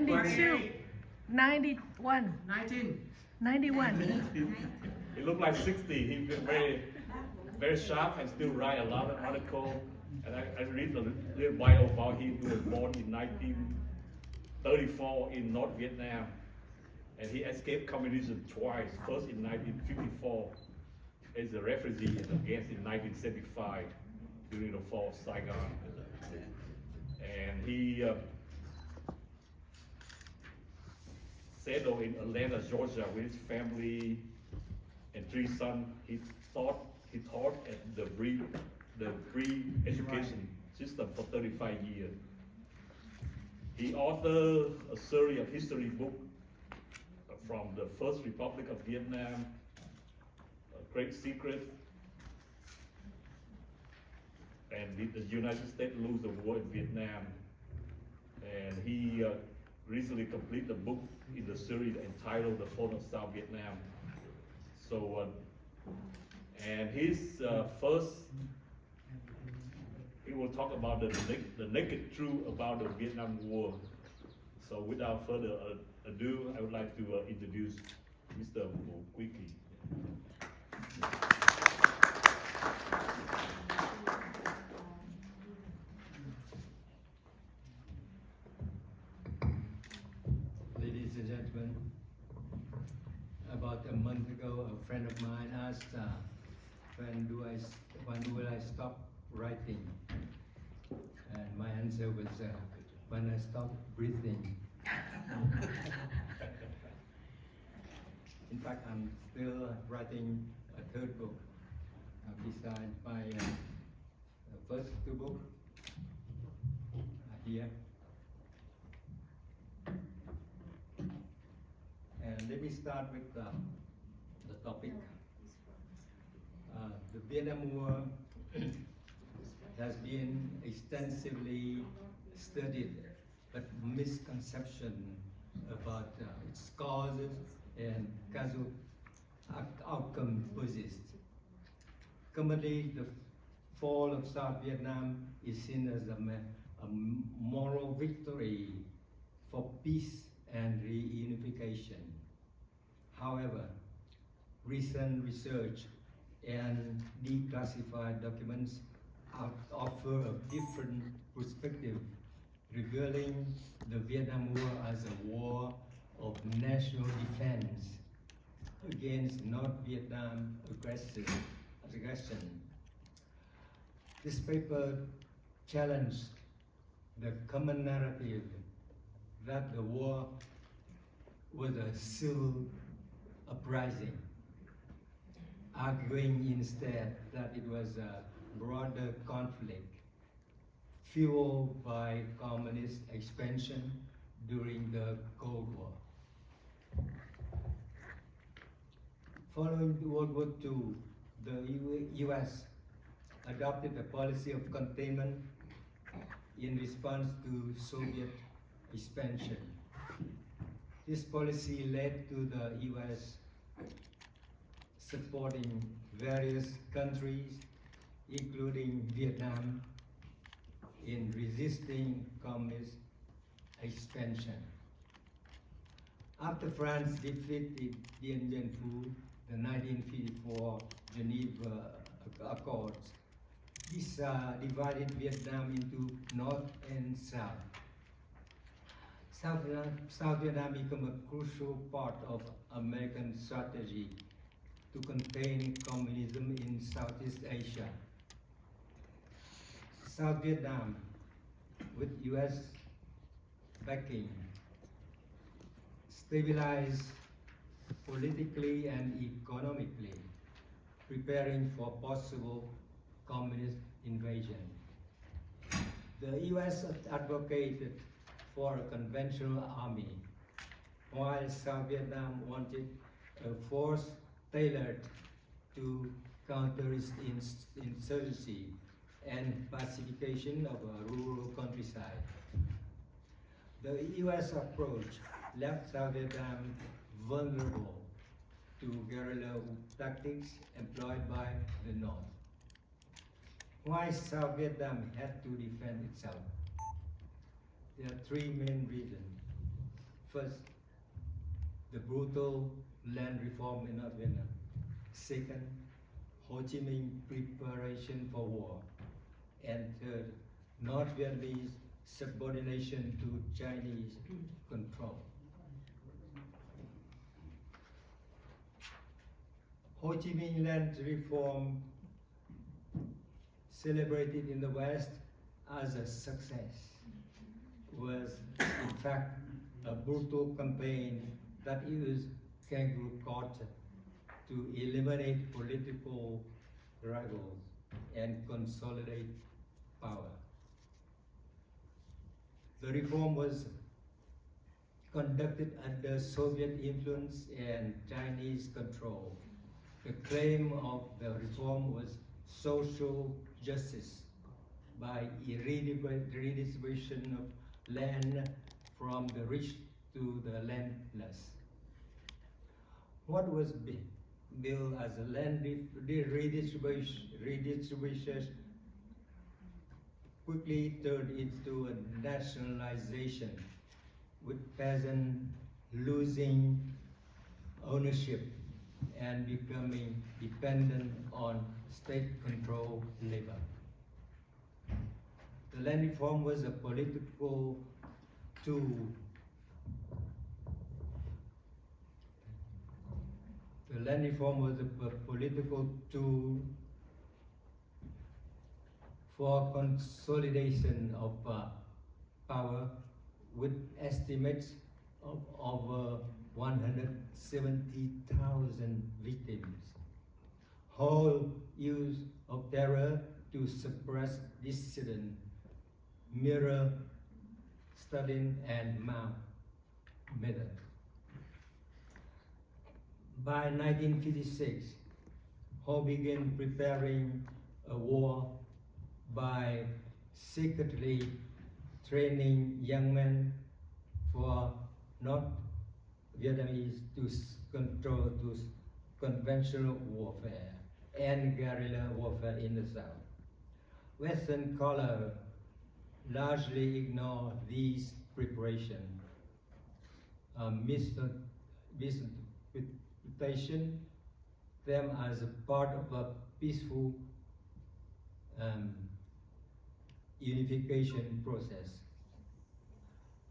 92, 91, 91. He looked like 60. He's been very sharp and still write a lot of articles. And I read a little bio about him. He was born in 1934 in North Vietnam. And he escaped communism twice. First in 1954 as a refugee, and again in 1975 during the fall of Saigon. And he settled in Atlanta, Georgia with his family and 3 sons. He taught at the free education system for 35 years. He authored a series of history books from the First Republic of Vietnam, A Great Secret, and did the United States lose the war in Vietnam. And he recently completed a book in the series entitled The Fall of South Vietnam. So, and his first, he will talk about the naked truth about the Vietnam War. So without further ado, I would like to introduce Mr. Mo quickly. Ladies and gentlemen, about a month ago, a friend of mine asked, when will I stop writing? And my answer was, when I stop breathing. In fact, I'm still writing a 3rd book, besides my first 2 books here. And let me start with the topic. The Vietnam War has been extensively studied, but misconception about its causes and causal outcome persist. Commonly, the fall of South Vietnam is seen as a moral victory for peace and reunification. However, recent research and declassified documents offer a different perspective, revealing the Vietnam War as a war of national defense against North Vietnam aggression. This paper challenged the common narrative that the war was a civil uprising, arguing instead that it was a broader conflict fueled by communist expansion during the Cold War. Following World War II, the US adopted a policy of containment in response to Soviet expansion. This policy led to the US supporting various countries, including Vietnam, in resisting communist expansion. After France defeated Dien Bien Phu, the 1954 Geneva Accords, this divided Vietnam into North and South. South Vietnam became a crucial part of American strategy to contain communism in Southeast Asia. South Vietnam, with US backing, stabilized politically and economically, preparing for possible communist invasion. The US advocated for a conventional army, while South Vietnam wanted a force tailored to counter insurgency and pacification of a rural countryside. The US approach left South Vietnam vulnerable to guerrilla tactics employed by the North. Why South Vietnam had to defend itself? There are 3 main reasons. First, the brutal land reform in North Vietnam. Second, Ho Chi Minh preparation for war. And third, North Vietnamese subordination to Chinese control. Ho Chi Minh land reform, celebrated in the West as a success, was in fact a brutal campaign that used kangaroo court to eliminate political rivals and consolidate power. The reform was conducted under Soviet influence and Chinese control. The claim of the reform was social justice by redistribution of land from the rich to the landless. What was billed as a land redistribution quickly turned into a nationalization, with peasants losing ownership and becoming dependent on state-controlled labor. The land reform was a political tool. The land reform was a political tool for consolidation of power, with estimates of over 170,000 victims. Whole use of terror to suppress dissident, mirror Stalin and Mao method. By 1956, Ho began preparing a war by secretly training young men for North Vietnamese to conventional warfare and guerrilla warfare in the South. Western color largely ignore these preparations. Misinterpretation them as a part of a peaceful unification process.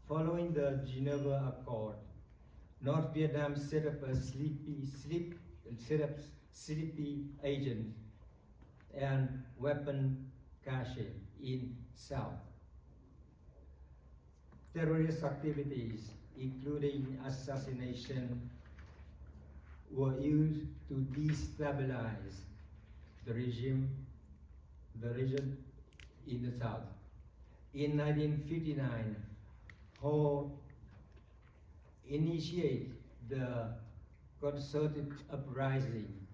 Following the Geneva Accord, North Vietnam set up a sleepy agent and weapon cache in South. Terrorist activities, including assassination, were used to destabilize the region in the South. In 1959, Ho initiated the concerted uprising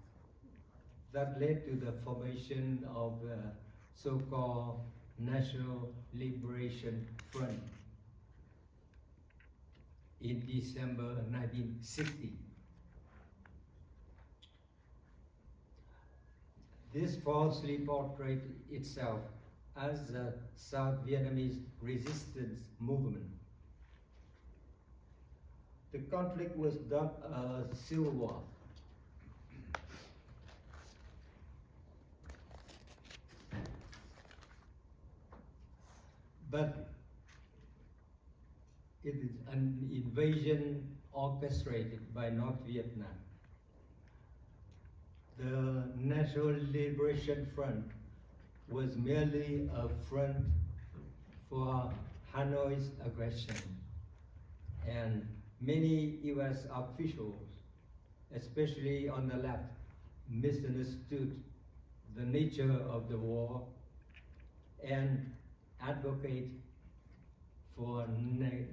that led to the formation of the so-called National Liberation Front in December 1960. This falsely portrayed itself as the South Vietnamese resistance movement. The conflict was dubbed a civil war. But it is an invasion orchestrated by North Vietnam. The National Liberation Front was merely a front for Hanoi's aggression, and many US officials, especially on the left, misunderstood the nature of the war and advocate for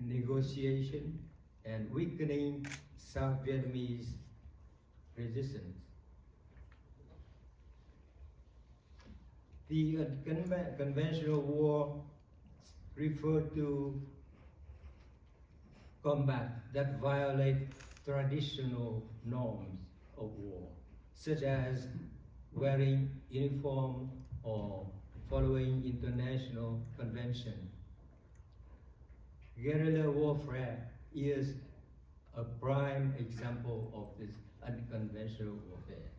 negotiation and weakening South Vietnamese resistance. The conventional war referred to combat that violate traditional norms of war, such as wearing uniform or following international convention. Guerrilla warfare is a prime example of this unconventional warfare.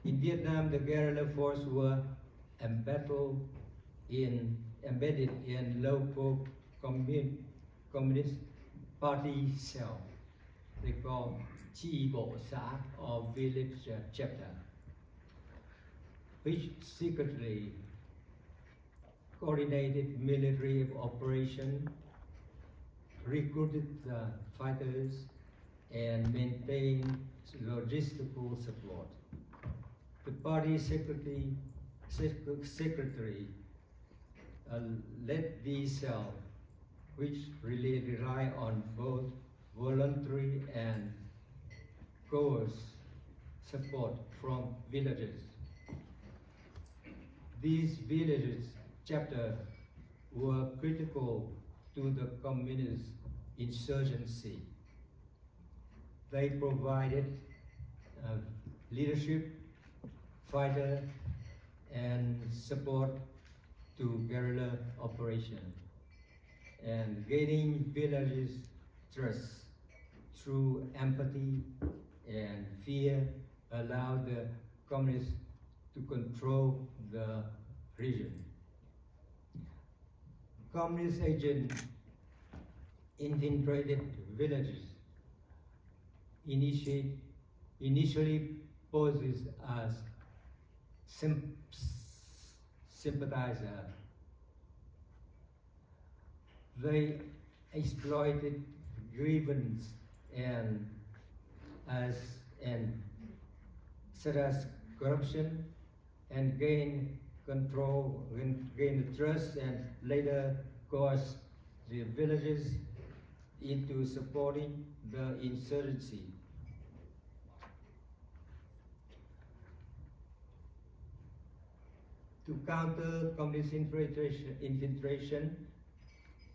In Vietnam, the guerrilla force were embedded in local communist party cell. They call chi bộ xã or village chapter, which secretly coordinated military operation, recruited fighters, and maintained logistical support. The party secretary led these cells, which really rely on both voluntary and coerced support from villages. These villages chapters were critical to the communist insurgency. They provided leadership, fighter, and support to guerrilla operation, and gaining villages' trust through empathy and fear allowed the communists to control the region. Communist agents infiltrated villages, initially poses as sympathizer. They exploited grievance such as corruption, and gain control, gain trust, and later coerced the villages into supporting the insurgency. To counter communist infiltration,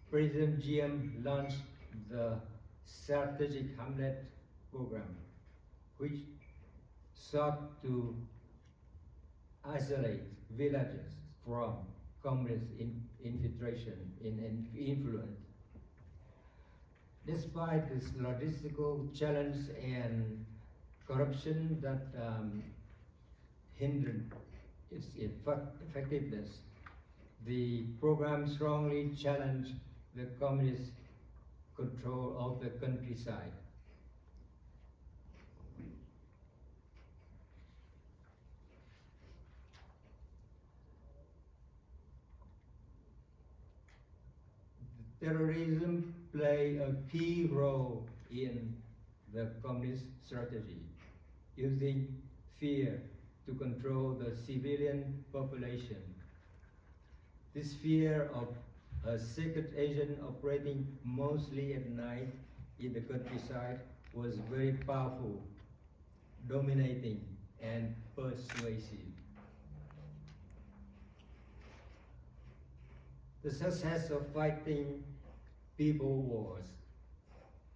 President GM launched the Strategic Hamlet program, which sought to isolate villages from communist infiltration and influence. Despite this logistical challenge and corruption that hindered its effectiveness, the program strongly challenged the communist control of the countryside. Terrorism play a key role in the communist strategy, using fear to control the civilian population. This fear of a secret agent operating mostly at night in the countryside was very powerful, dominating, and persuasive. The success of fighting people wars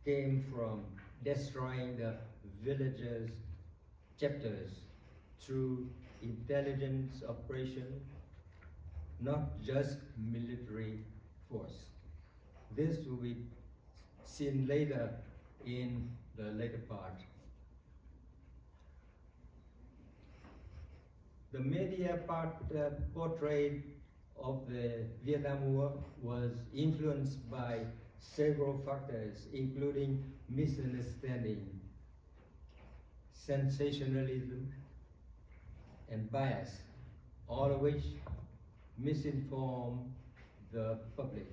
came from destroying the villages' chapters through intelligence operation, not just military force. This will be seen later in the later part. The media portrait of the Vietnam War was influenced by several factors, including misunderstanding, sensationalism, and bias, all of which misinform the public.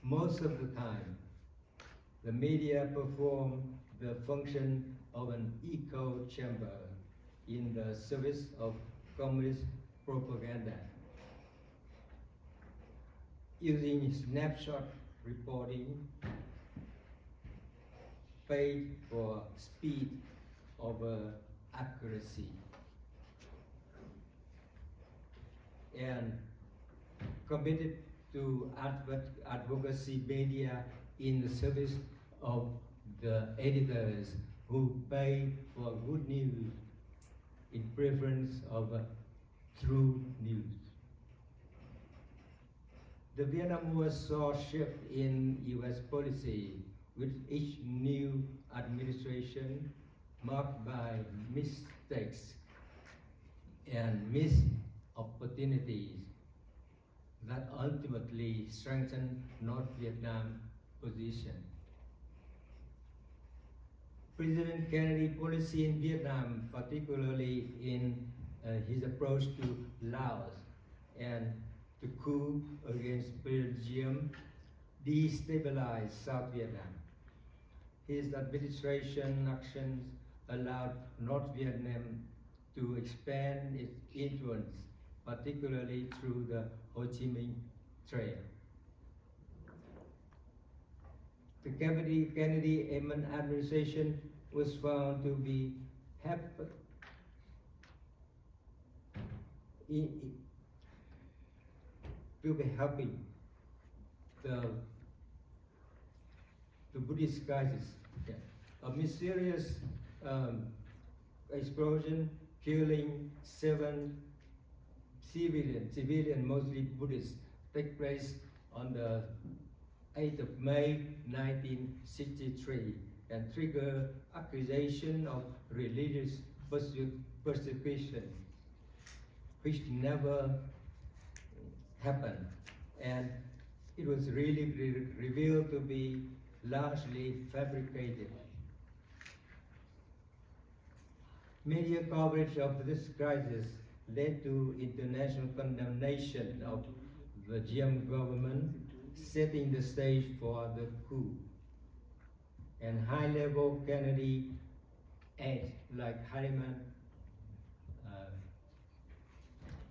Most of the time, the media perform the function of an echo chamber in the service of communist propaganda, using snapshot reporting paid for speed over accuracy, and committed to advocacy media in the service of the editors who pay for good news in preference of true news. The Vietnam War saw a shift in US policy with each new administration marked by mistakes and missed opportunities that ultimately strengthened North Vietnam's position. President Kennedy's policy in Vietnam, particularly in his approach to Laos and the coup against Belgium, destabilized South Vietnam. His administration actions allowed North Vietnam to expand its influence, particularly through the Ho Chi Minh Trail. The Kennedy administration was found to be helping the Buddhist crisis. Yeah. A mysterious explosion killing 7 civilian, mostly Buddhists, take place on the 8th of May 1963 and trigger accusation of religious persecution, which never happened, and it was really revealed to be largely fabricated. Media coverage of this crisis led to international condemnation of the Diem government, setting the stage for the coup. And high-level Kennedy aides like Harriman,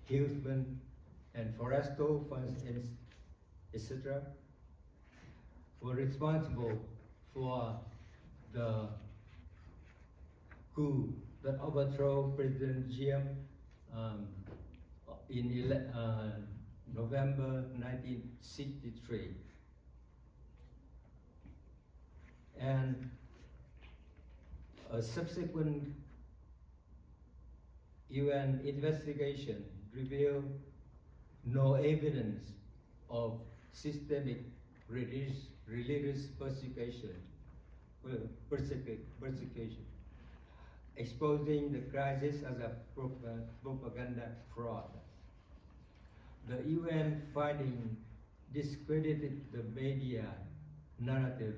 Hilsman, and Forrestal, for instance, etc., were responsible for the coup that overthrew President Diem in November 1963. And a subsequent UN investigation revealed no evidence of systemic religious persecution, exposing the crisis as a propaganda fraud. The UN finding discredited the media narrative,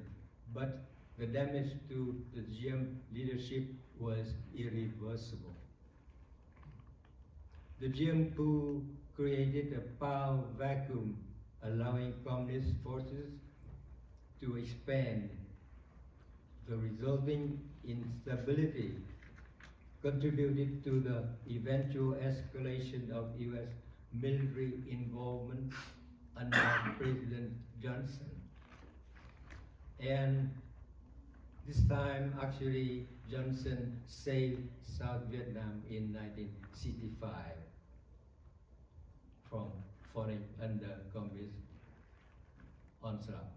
but the damage to the Diem leadership was irreversible. The Diem coup created a power vacuum, allowing communist forces to expand. The resulting instability contributed to the eventual escalation of US military involvement under President Johnson. And this time, actually, Johnson saved South Vietnam in 1965 from falling under communist onslaught.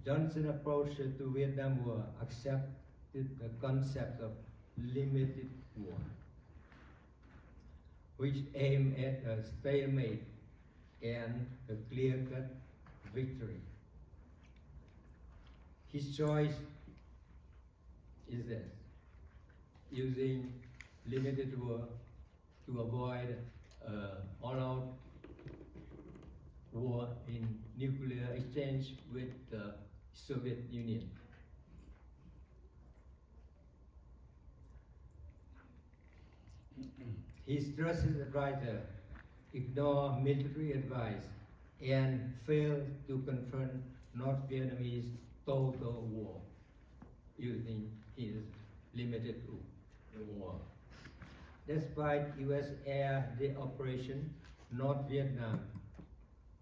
Johnson's approach to Vietnam War accepted the concept of limited war, which aimed at a stalemate and a clear-cut victory. His choice is this: using limited war to avoid all-out war in nuclear exchange with the Soviet Union. His trusted advisor ignored military advice and failed to confront North Vietnamese total war using his limited war. Despite US air operation, North Vietnam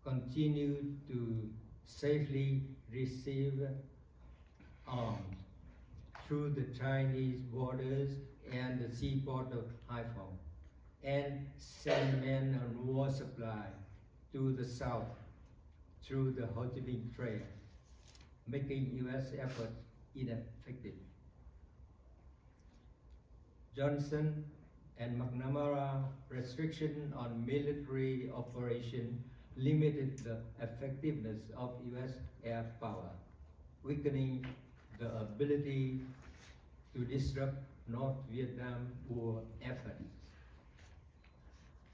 continued to safely receive arms through the Chinese borders and the seaport of Haiphong, and send men and war supply to the south through the Ho Chi Minh Trail, making US efforts ineffective. Johnson and McNamara restriction on military operation limited the effectiveness of US air power, weakening the ability to disrupt North Vietnam war efforts.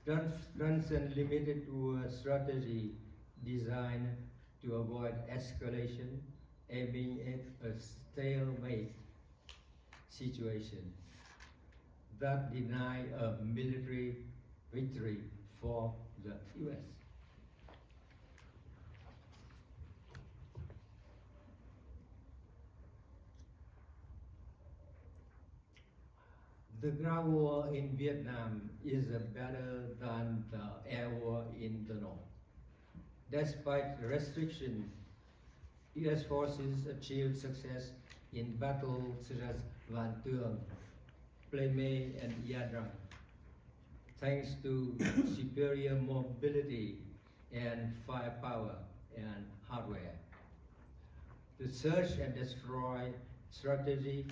Johnson limited to a strategy designed to avoid escalation, aiming at a stalemate situation that denied a military victory for the US. The ground war in Vietnam is better than the air war in the north. Despite restrictions, US forces achieved success in battles such as Van Tuong, Pleme, and Ia Drang, thanks to superior mobility and firepower and hardware. The search and destroy strategy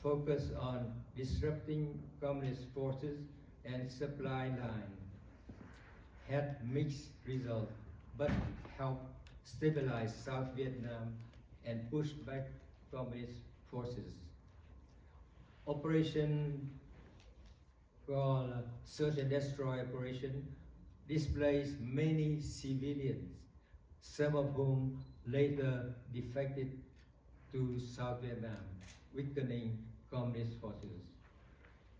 focused on disrupting communist forces and supply lines had mixed results, but helped stabilize South Vietnam and push back communist forces. Operation called Search and Destroy Operation displaced many civilians, some of whom later defected to South Vietnam, weakening communist forces.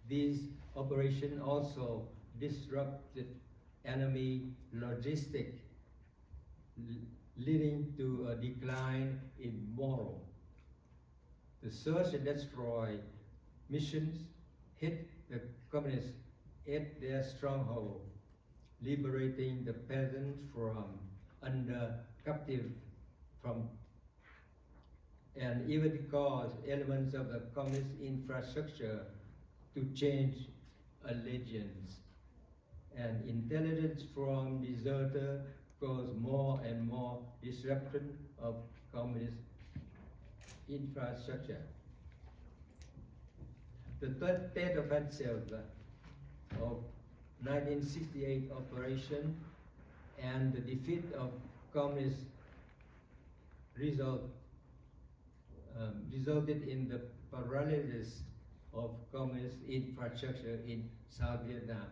These operations also disrupted enemy logistics, leading to a decline in morale. The search and destroy missions hit the communists at their stronghold, liberating the peasants from under captive from and even caused elements of the communist infrastructure to change allegiance. And intelligence from deserters caused more and more disruption of communist infrastructure. The Third Offensive of 1968 operation and the defeat of communists resulted in the paralysis of communist infrastructure in South Vietnam.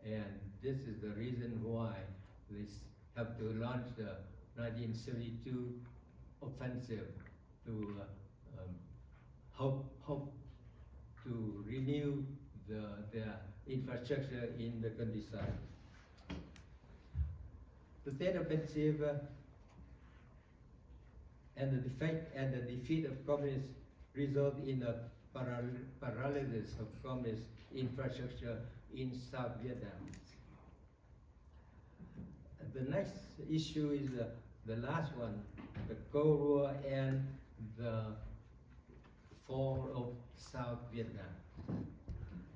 And this is the reason why we have to launch the 1972 offensive to hope to renew the infrastructure in the countryside. The Third Offensive and the defeat of communists result in a paralysis of communist infrastructure in South Vietnam. The next issue is the last one, the Cold War and the fall of South Vietnam.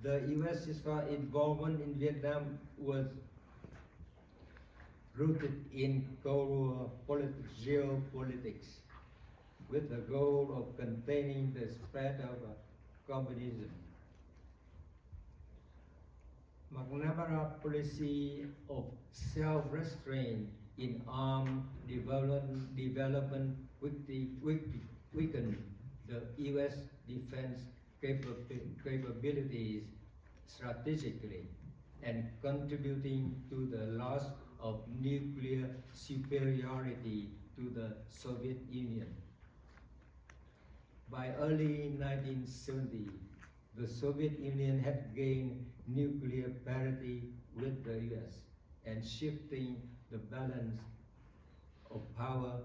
The US's involvement in Vietnam was rooted in Cold War geopolitics, with the goal of containing the spread of communism. McNamara's policy of self-restraint in armed development weakened the U.S. defense capabilities strategically and contributing to the loss of nuclear superiority to the Soviet Union. By early 1970, the Soviet Union had gained nuclear parity with the US and shifting the balance of power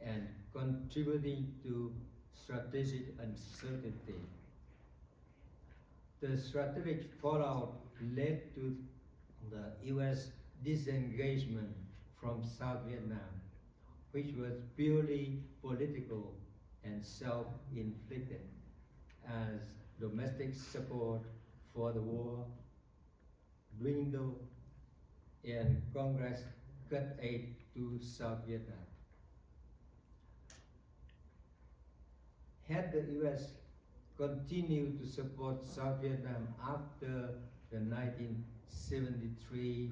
and contributing to strategic uncertainty. The strategic fallout led to the US disengagement from South Vietnam, which was purely political and self-inflicted, as domestic support for the war dwindled and Congress cut aid to South Vietnam. Had the US continued to support South Vietnam after the 1973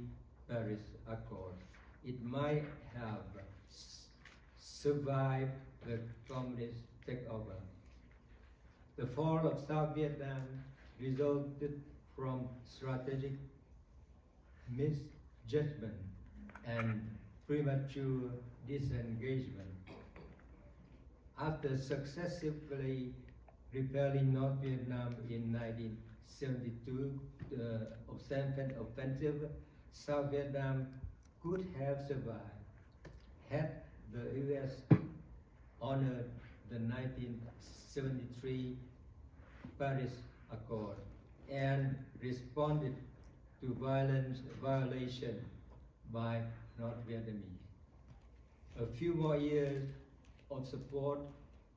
Paris Accord, it might have survived the communist takeover. The fall of South Vietnam resulted from strategic misjudgment and premature disengagement. After successively repelling North Vietnam in 1972, the offensive, South Vietnam could have survived had the U.S. honored the 1973 Paris Accord and responded to violation by North Vietnamese. A few more years of support,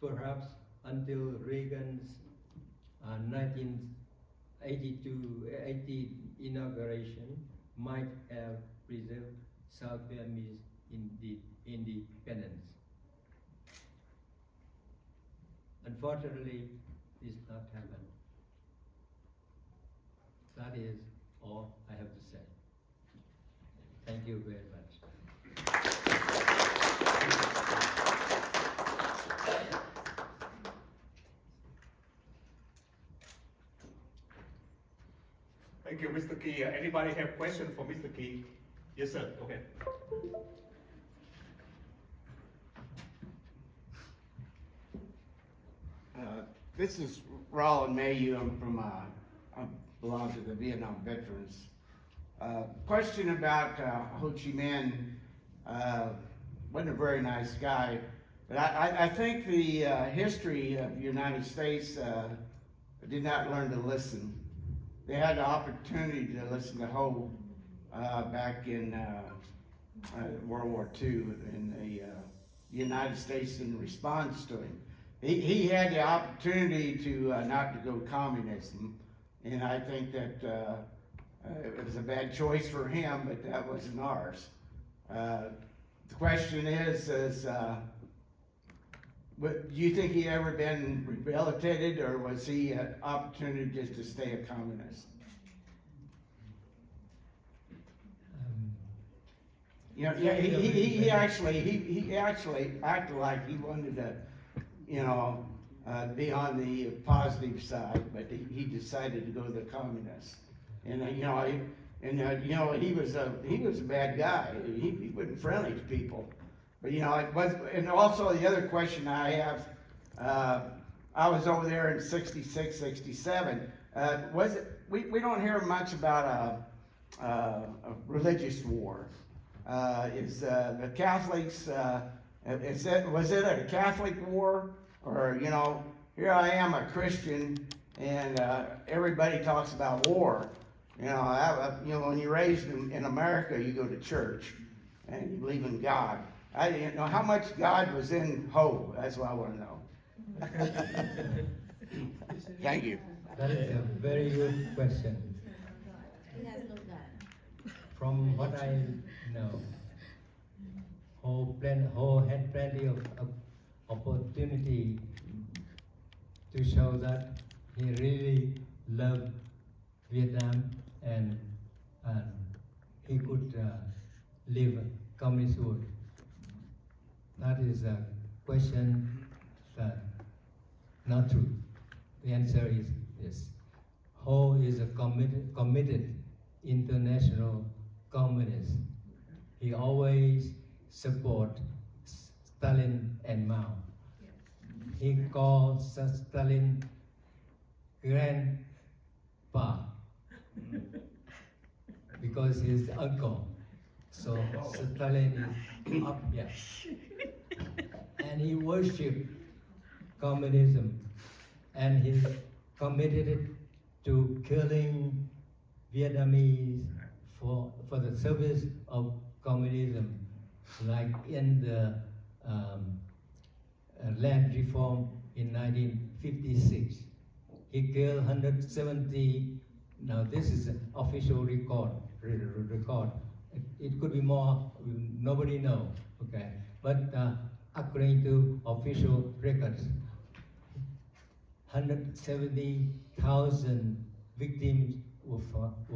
perhaps until Reagan's 1980 inauguration, might have preserved South Vietnamese independence. Unfortunately, this did not happen. That is all I have to say. Thank you very much. Thank you, Mr. Key. Anybody have question for Mr. Key? Yes, sir. Okay. This is Roland Mayhew. I'm from, I belong to the Vietnam Veterans. Question about Ho Chi Minh. Wasn't a very nice guy, but I think the history of the United States did not learn to listen. They had the opportunity to listen to Ho back in World War II in the United States in response to him. He had the opportunity to not to go communism, and I think that it was a bad choice for him, but that wasn't ours. The question is do you think he ever been rehabilitated, or was he an opportunity just to stay a communist? You know, yeah, he actually acted like he wanted to, you know, be on the positive side, but he decided to go to the communists. And you know, he was a bad guy. He wasn't friendly to people. But you know, it was. And also the other question I have, I was over there in '66, '67. Was it? We don't hear much about a religious war. Is the Catholics? Was it a Catholic war? Or, you know, here I am, a Christian, and everybody talks about war. You know, when you're raised in America, you go to church and you believe in God. I didn't know how much God was in Ho. That's what I want to know. Thank you. That is a very good question. From what I know, Ho had plenty of opportunity to show that he really loved Vietnam and he could live communisthood. That is a question that not true. The answer is yes. Ho is a committed international communist. He always support Stalin and Mao. He called Stalin grandpa because he's uncle. So Stalin is up, yeah. And he worshipped communism, and he committed to killing Vietnamese for the service of communism, like in the land reform in 1956. He killed 170. Now this is an official record. It could be more. Nobody knows. Okay, but according to official records, 170,000 victims were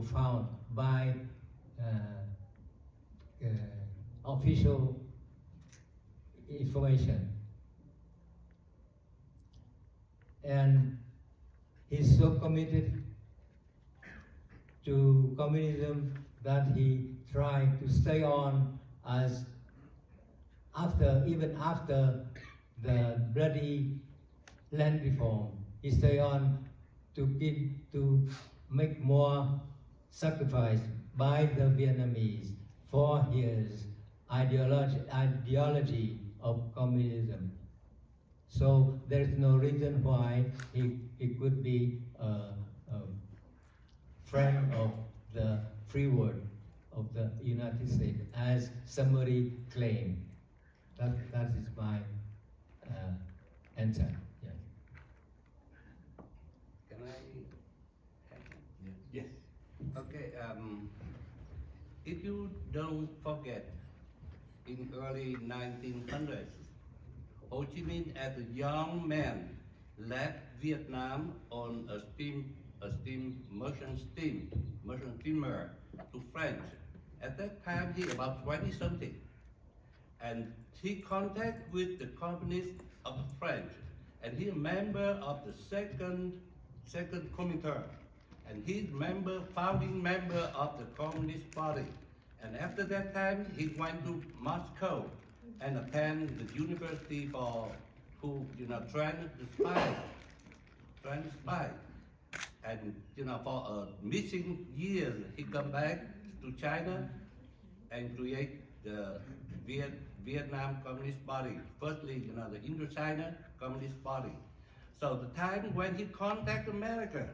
found by official information. And he's so committed to communism that he tried to stay on as even after the bloody land reform. He stayed on to make more sacrifice by the Vietnamese for his ideology of communism. So there's no reason why he could be a friend of the free world of the United States, as somebody claimed. That is my answer. Yeah. Can I? Yes. Okay. If you don't forget, in early 1900s, Ho Chi Minh, as a young man, left Vietnam on a merchant steamer to France. At that time, he about 20 something, and he contact with the communists of the French, and he a member of the second Comintern, and he's founding member of the Communist Party. And after that time, he went to Moscow and attend the university for train the spy. And for a missing years, he come back to China and create the Vietnam Communist Party. Firstly, the Indochina Communist Party. So the time when he contact America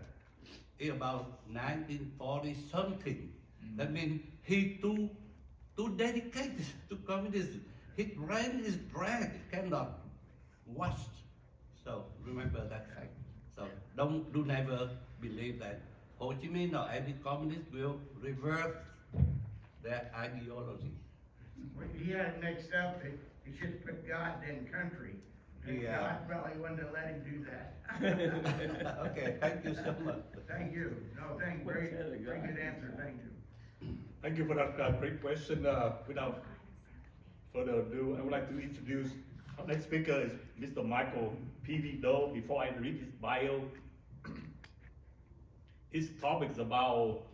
is about 1940 something. That means he too dedicated to communism. His brain is dragged, cannot washed. So remember that fact. So do never believe that Ho Chi Minh or any communist will revert their ideology. Well, he had it mixed up. He should have put God then country. And Yeah. God probably wouldn't have let him do that. Okay, thank you so much. Thank you. No, great good answer. Thank you. Thank you for that great question. Without further ado, I would like to introduce our next speaker is Mr. Michael P.V. Doe. Before I read his bio, his topic is about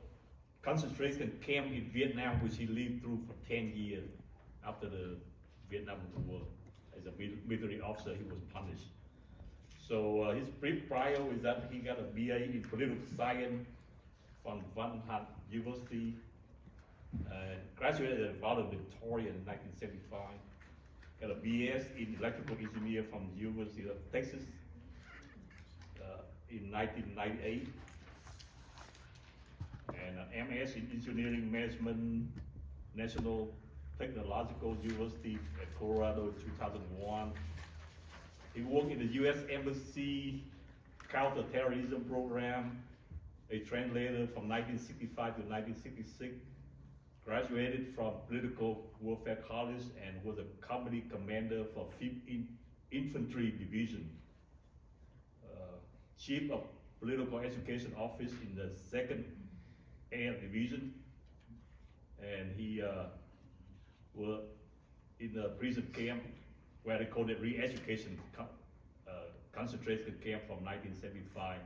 concentration camp in Vietnam, which he lived through for 10 years after the Vietnam War. As a military officer, he was punished. So his brief bio is that he got a BA in political science from Van Hart University, graduated at Val Victoria in 1975, got a BS in electrical engineer from the University of Texas in 1998, and an MS in engineering management, National Technological University at Colorado in 2001. He worked in the U.S. Embassy counterterrorism program, a translator from 1965 to 1966, graduated from Political Warfare College and was a company commander for 5th Infantry Division, chief of Political Education Office in the 2nd Air Division, and he was in the prison camp where they called it re-education concentration camp from 1975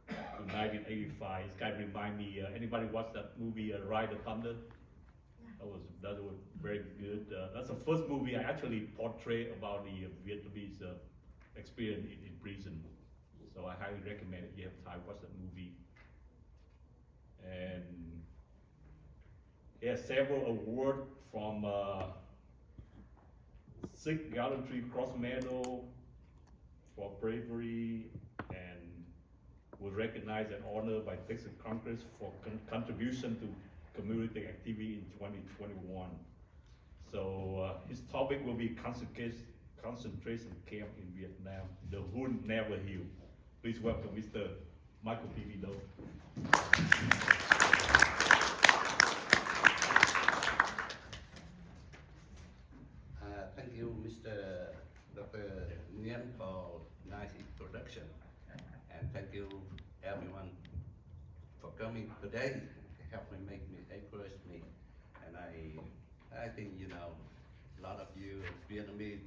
to 1985. This guy remind me, anybody watch that movie, Ride the Thunder? That was very good. That's the first movie I actually portray about the Vietnamese experience in prison. So I highly recommend it. If you have time, watch that movie. And he has several awards from Sikh Gallantry Cross Medal for bravery, and was recognized and honored by Texas Congress for contribution to community activity in 2021. So his topic will be concentration camp in Vietnam. The wound never heal. Please welcome Mr. Michael P.V. Doe. Thank you, Mr. Dr. Nguyen, for nice introduction, and thank you everyone for coming today. Help me encourage me, and I think a lot of you Vietnamese.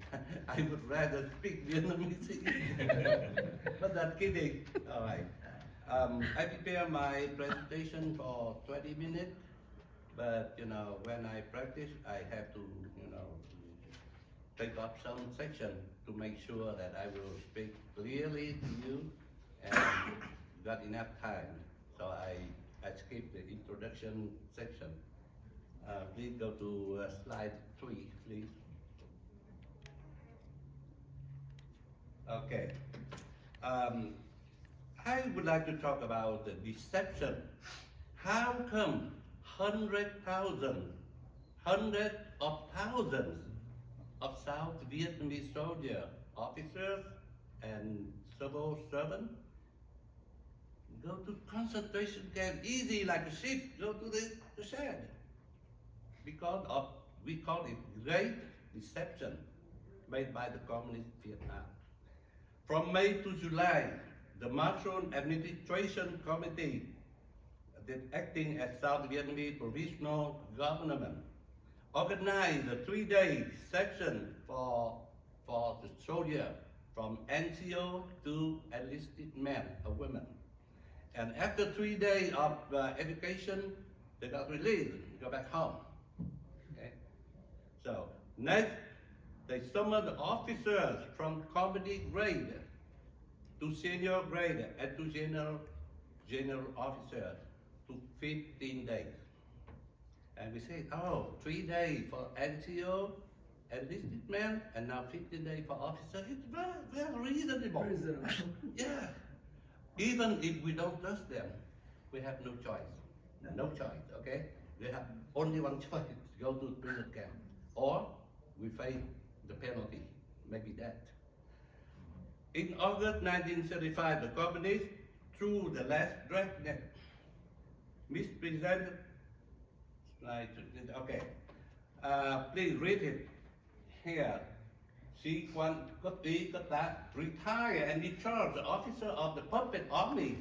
I would rather speak Vietnamese, but that's kidding. All right. I prepare my presentation for 20 minutes, but when I practice, I have to take up some section to make sure that I will speak clearly to you and got enough time. So I skip the introduction section. Please go to slide 3, please. Okay. I would like to talk about the deception. How come hundreds of thousands of South Vietnamese soldiers, officers, and civil servants go to concentration camp easy like a sheep go to the shed? Because of, we call it great deception made by the Communist Vietnam. From May to July, the Marshall Administration Committee, acting as South Vietnamese Provisional Government, organized a 3-day session for the soldier from NCO to enlisted men or women. And after 3 days of education, they got released, go back home. Okay? So next, they summoned officers from combat grade to senior grade and to general officer to 15 days. And we said, 3 days for NCO, enlisted men, and now 15 days for officer. It's very reasonable. Yeah. Even if we don't trust them, we have no choice. No choice, okay? We have only one choice, go to prison camp. Or we face the penalty, maybe death. In August 1935, the communists, through the last dragnet, misrepresented, okay, please read it here. Sĩ quan cấp ý cấp tá retire and discharge the officer of the puppet army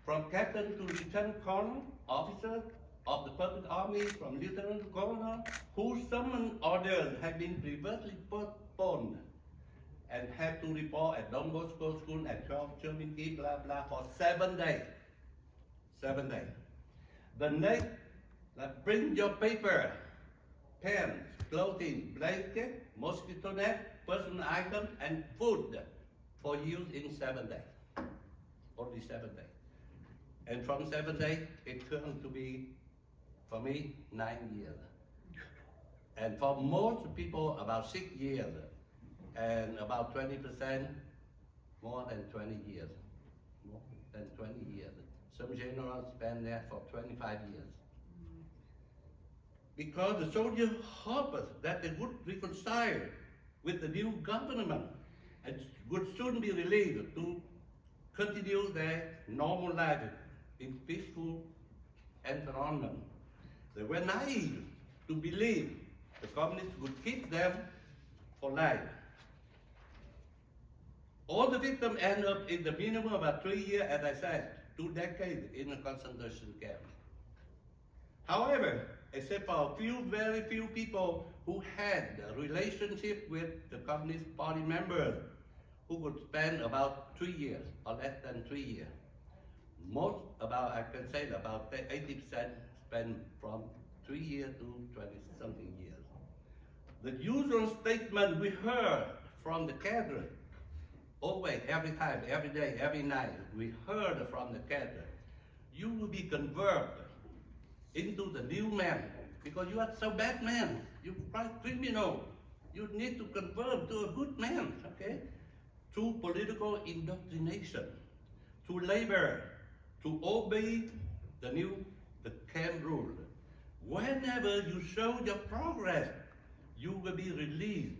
from captain to lieutenant colonel, officer of the puppet army from lieutenant colonel whose summoned orders have been previously postponed and have to report at Don Bosco School at 12 Cherminki, blah blah, for 7 days. 7 days. The next, bring your paper, pens, clothing, blanket, mosquito net, personal items, and food for use in 7 days. Only 7 days. And from 7 days, it turned to be, for me, 9 years. And for most people, about 6 years. And about 20%, more than 20 years. More than 20 years. Some generals spent there for 25 years. Because the soldiers hoped that they would reconcile with the new government and would soon be released to continue their normal life in peaceful environment. They were naive to believe the communists would keep them for life. All the victims end up in the minimum of about 3 years, as I said, 2 decades in a concentration camp. However, except for very few people who had a relationship with the Communist Party members, who could spend about 3 years or less than 3 years. Most, I can say about 80% spend from 3 years to 20-something years. The usual statement we heard from the cadre, always, every time, every day, every night, we heard from the cadre, you will be converted into the new man, because you are so bad man, you are criminal. You need to convert to a good man, okay? Through political indoctrination, through labor, to obey the camp rule. Whenever you show your progress, you will be released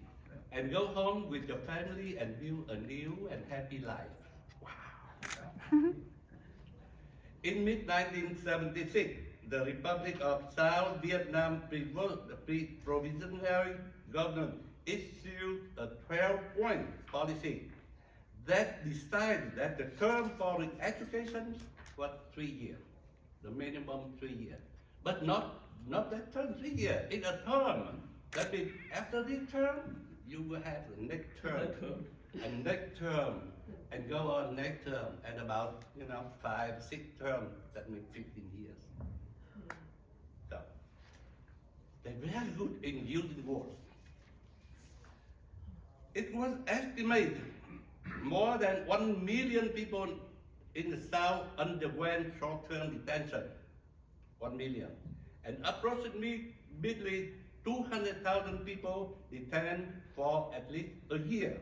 and go home with your family and build a new and happy life. Wow. In mid-1976, the Republic of South Vietnam Provisional Government issued a 12-point policy that decided that the term for education was 3 years, the minimum 3 years. But not that term 3 years, it's a term That means after this term, you will have the next term, and next term, and go on next term, and about 5, 6 terms. That means 15 years. So they're very good in using words. It was estimated more than 1 million people in the South underwent short-term detention. 1 million. And approximately 200,000 people detained for at least a year.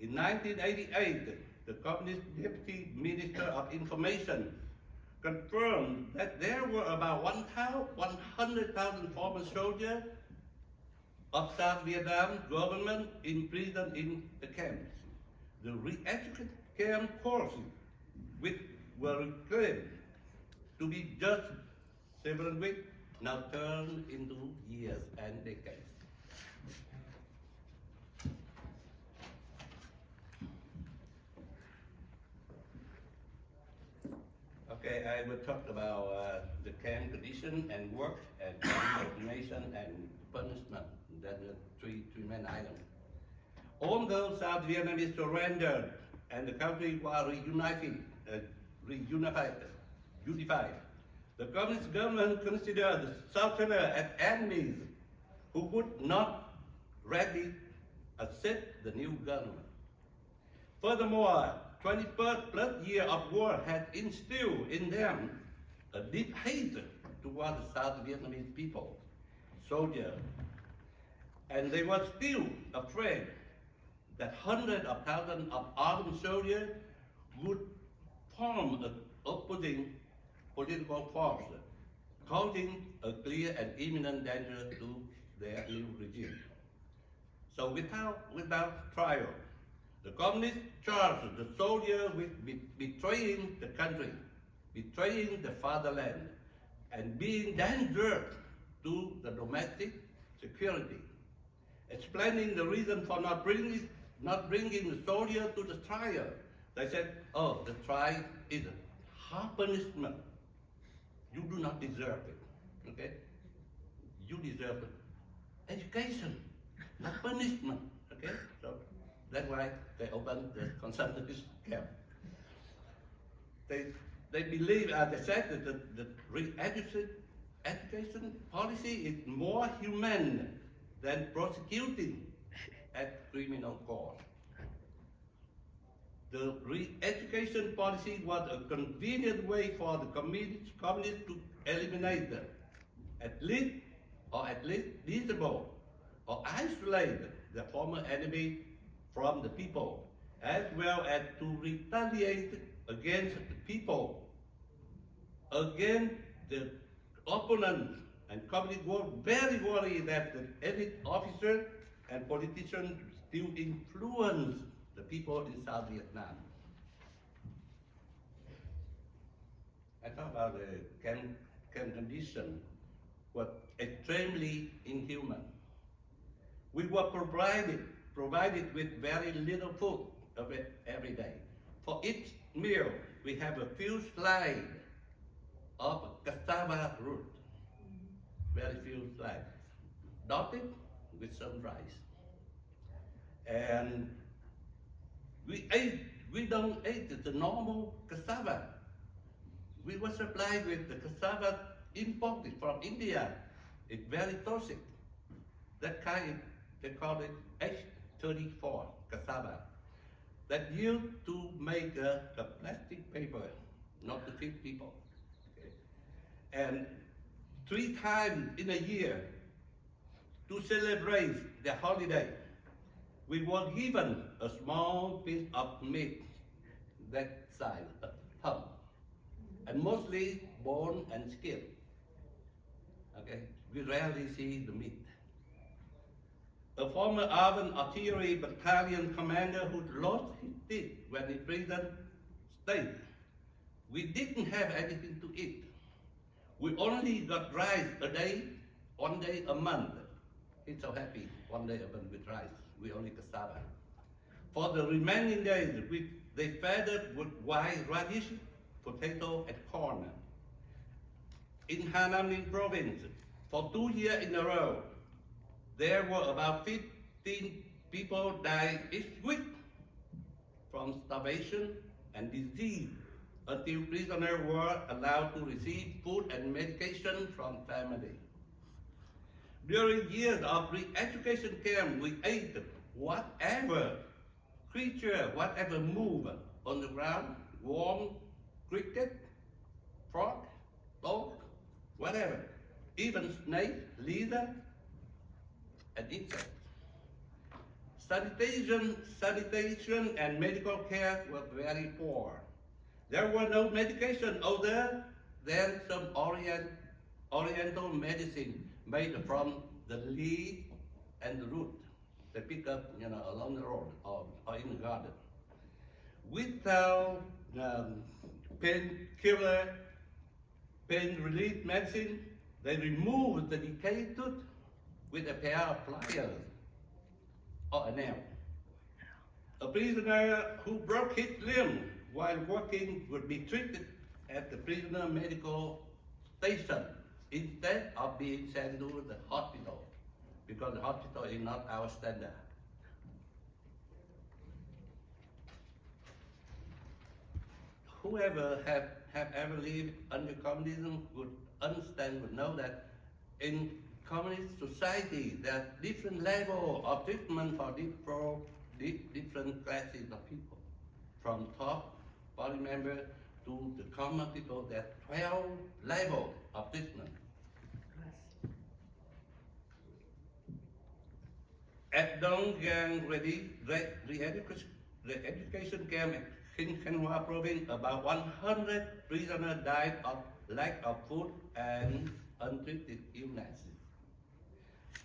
In 1988, the Communist Deputy Minister of Information confirmed that there were about 100,000 former soldiers of South Vietnam government imprisoned in the camps. The re-education camp courses, which were reclaimed to be just several weeks, now turned into years and decades. Okay, I will talk about the camp condition and work and coordination and punishment. That's the three main items. Although South Vietnamese surrendered and the country was unified, the communist government considered the Southerners as enemies who would not readily accept the new government. Furthermore, 20+ years of war had instilled in them a deep hate toward the South Vietnamese people, soldiers, and they were still afraid that hundreds of thousands of armed soldiers would form an opposing political force, causing a clear and imminent danger to their new regime. So without trial, the communists charged the soldiers with betraying the country, betraying the fatherland, and being dangerous to the domestic security. Explaining the reason for not bringing the soldier to the trial, they said, "Oh, the trial is a hard punishment. You do not deserve it. Okay? You deserve education, not punishment." Okay? So that's why they opened the concentration camp. They believe, they said that the education policy is more humane than prosecuting at criminal court. The re-education policy was a convenient way for the communists to eliminate them, at least disable or isolate the former enemy from the people, as well as to retaliate against the people, against the opponents. And communists were very worried that the elite officers and politicians still influence the people in South Vietnam. I talk about the camp condition was extremely inhuman. We were provided with very little food every day. For each meal, we have a few slices of cassava root. Very few slices, dotted with some rice. And we don't eat the normal cassava. We were supplied with the cassava imported from India. It's very toxic. That kind, they call it H34 cassava. That used to make a plastic paper, not to feed people. Okay? And 3 times in a year, to celebrate the holiday, we were given a small piece of meat that size, a thumb, and mostly bone and skin. Okay, we rarely see the meat. A former Army artillery battalion commander who lost his teeth when in prison stated, "We didn't have anything to eat. We only got rice a day, 1 day a month." He's so happy, 1 day a month with rice. We only cassava. For the remaining days, they fed it with white radish, potato, and corn. In Hà Nam province, for 2 years in a row, there were about 15 people died each week from starvation and disease until prisoners were allowed to receive food and medication from family. During years of re-education camp, we ate whatever creature, whatever move on the ground, worm, cricket, frog, dog, whatever, even snake, lizard, and insects. Sanitation and medical care were very poor. There were no medication other than some oriental medicine made from the leaf and the root they pick up, along the road or in the garden. Without painkiller, pain relief medicine, they removed the decayed tooth with a pair of pliers or a nail. A prisoner who broke his limb while working would be treated at the prisoner medical station instead of being sent to the hospital, because the hospital is not our standard. Whoever have ever lived under communism would understand, would know that in communist society there are different levels of treatment for different classes of people. From top party member to the common people, there are 12 levels of treatment. At Dong Giang re-education camp in Thanh Hoa province, about 100 prisoners died of lack of food and untreated illnesses.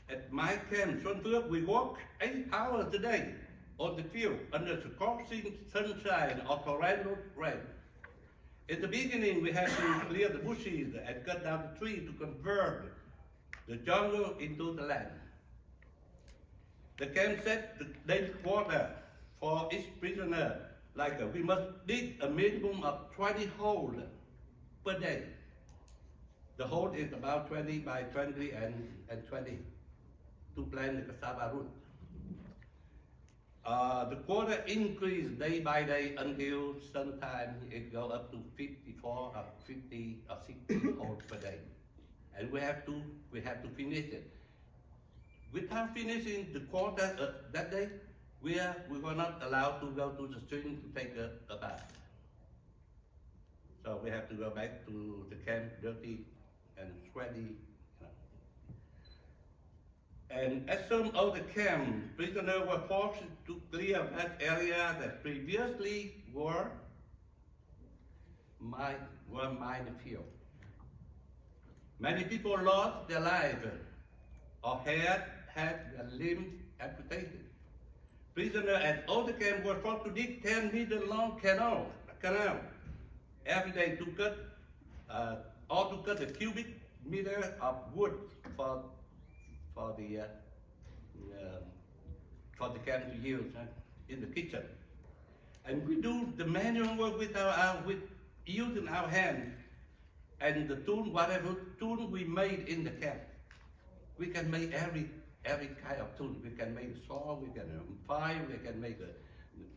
At my camp, Xuân Phước, we work 8 hours a day on the field under scorching sunshine or torrential rain. In the beginning, we had to clear the bushes and cut down the trees to convert the jungle into the land. The camp set the daily quota for each prisoner, like we must dig a minimum of 20 holes per day. The hole is about 20 by 20 and 20 to plant the cassava root. The quota increased day by day until sometime it go up to 54 or 50 or 60 holes per day, and we have to finish it. Without finishing the quota that day, we were not allowed to go to the stream to take a bath. So we have to go back to the camp dirty and sweaty. And at some of the camp, prisoners were forced to clear vast areas that previously were minefield. Many people lost their lives or had their limbs amputated. Prisoners at all the camp were forced to dig 10-meter long canal every day to cut a cubic meter of wood for the camp to use in the kitchen. And we do the manual work with using our hands and the tool, whatever tool we made in the camp. We can make every kind of tool. We can make a saw, we can file, we can make a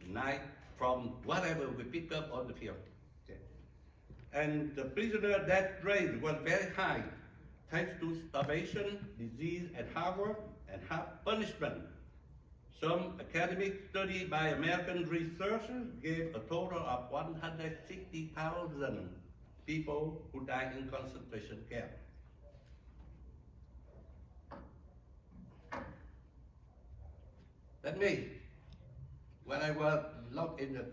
knife from whatever we pick up on the field. Okay. And the prisoner death rate was very high, thanks to starvation, disease, and hard work and hard punishment. Some academic study by American researchers gave a total of 160,000 people who died in concentration camps. That's me. When I was locked in the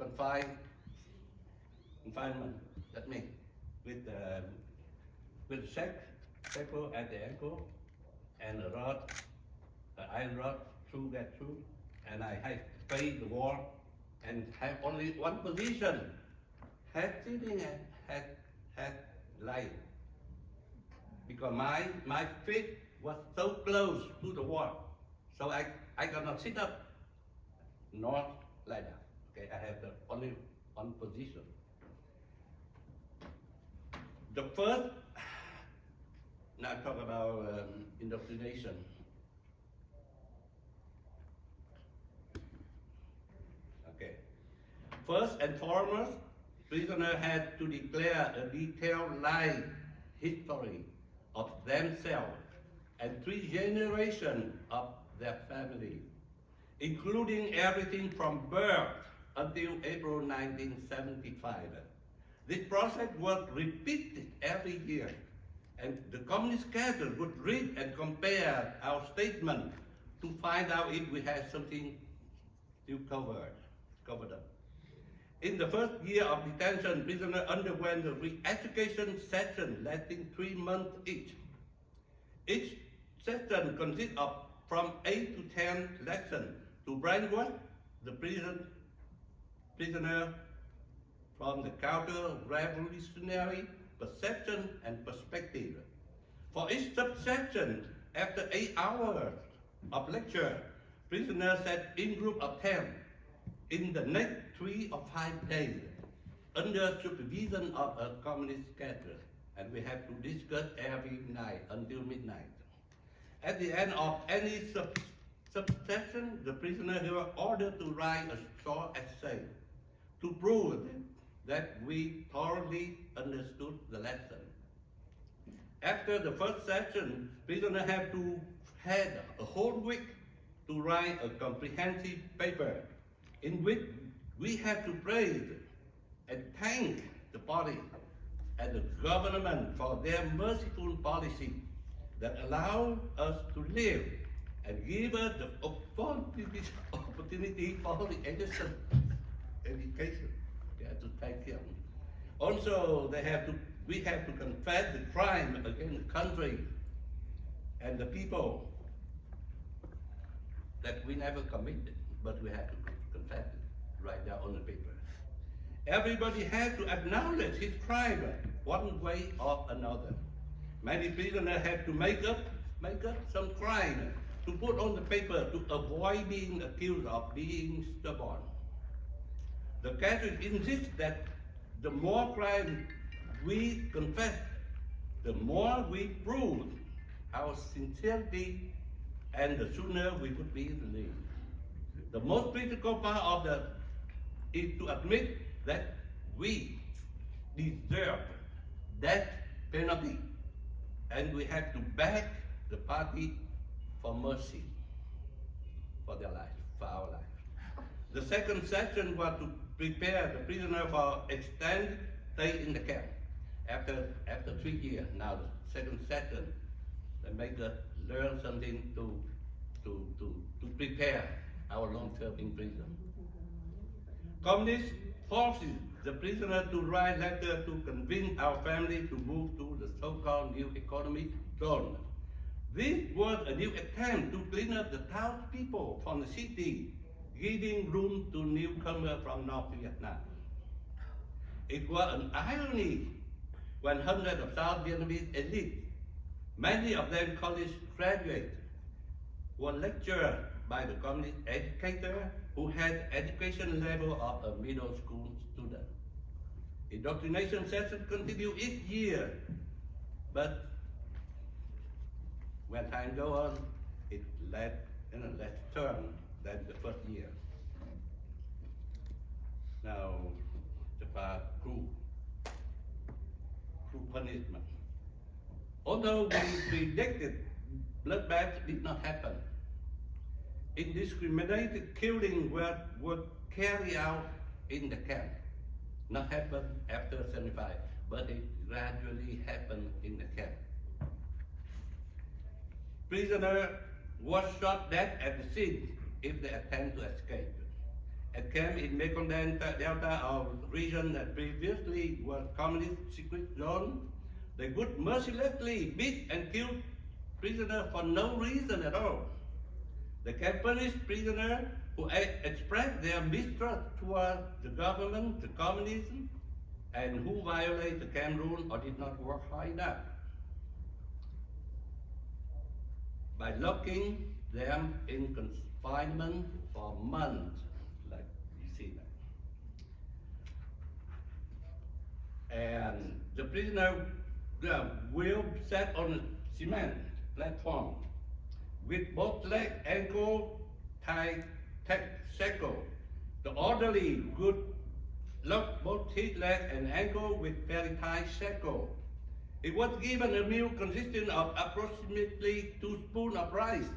confinement, that's me, with a shackle at the ankle and a rod, an iron rod through that tube, and I had to face the wall and have only one position, head sitting and head lying, because my feet was so close to the wall, so I cannot sit up, nor lie down. Okay, I have only one position. The first, now I talk about indoctrination. First and foremost, prisoners had to declare a detailed life history of themselves and 3 generations of their family, including everything from birth until April 1975. This process was repeated every year, and the communist cadre would read and compare our statement to find out if we had something still covered up. In the first year of detention, prisoners underwent a re-education session lasting 3 months each. Each session consists of from 8 to 10 lessons to brainwash the prisoner from the counter-revolutionary perception and perspective. For each subsection, after 8 hours of lecture, prisoners sat in group of 10 in the next 3 or 5 days under supervision of a communist cadre, and we have to discuss every night until midnight. At the end of any subsection, the prisoners were ordered to write a short essay to prove that we thoroughly understood the lesson. After the first session, prisoners had a whole week to write a comprehensive paper in which we have to praise and thank the party and the government for their merciful policy that allowed us to live and give us the opportunity for the education. We have to thank them. Also, we have to confess the crime against the country and the people that we never committed, but we have to confess it right there on the paper. Everybody has to acknowledge his crime one way or another. Many prisoners have to make up some crime to put on the paper to avoid being accused of being stubborn. The cadre insists that the more crime we confess, the more we prove our sincerity, and the sooner we would be released. The most critical part of is to admit that we deserve death penalty, and we have to beg the party for mercy for their life, for our life. The second session was to prepare the prisoner for extended stay in the camp. After 3 years, now the second session, they make us learn something to prepare our long-term in prison. Communist forces the prisoner to write letters to convince our family to move to the so-called new economic zone. This was a new attempt to clean up the townspeople from the city, giving room to newcomers from North Vietnam. It was an irony when hundreds of South Vietnamese elites, many of them college graduates, were lectured by the communist educator who had education level of a middle school student. Indoctrination sessions continue each year, but when time goes on, it less turn than the first year. Now, the cruel punishment. Although we predicted bloodbath did not happen, indiscriminated killing were carried out in the camp. Not happened after 75, but it gradually happened in the camp. Prisoner was shot dead at the scene if they attempt to escape. At camp in Mekong Delta, our region that previously was communist secret zone, they would mercilessly beat and kill prisoners for no reason at all. They can punish prisoners who express their mistrust towards the government, the communism, and who violate the camp rule or did not work hard enough, by locking them in confinement for months, like you see that. And the prisoner will set on a cement platform with both leg, ankle, tied shackle. The orderly would locked both his leg and ankle with very tight shackles. He was given a meal consisting of approximately 2 spoons of rice,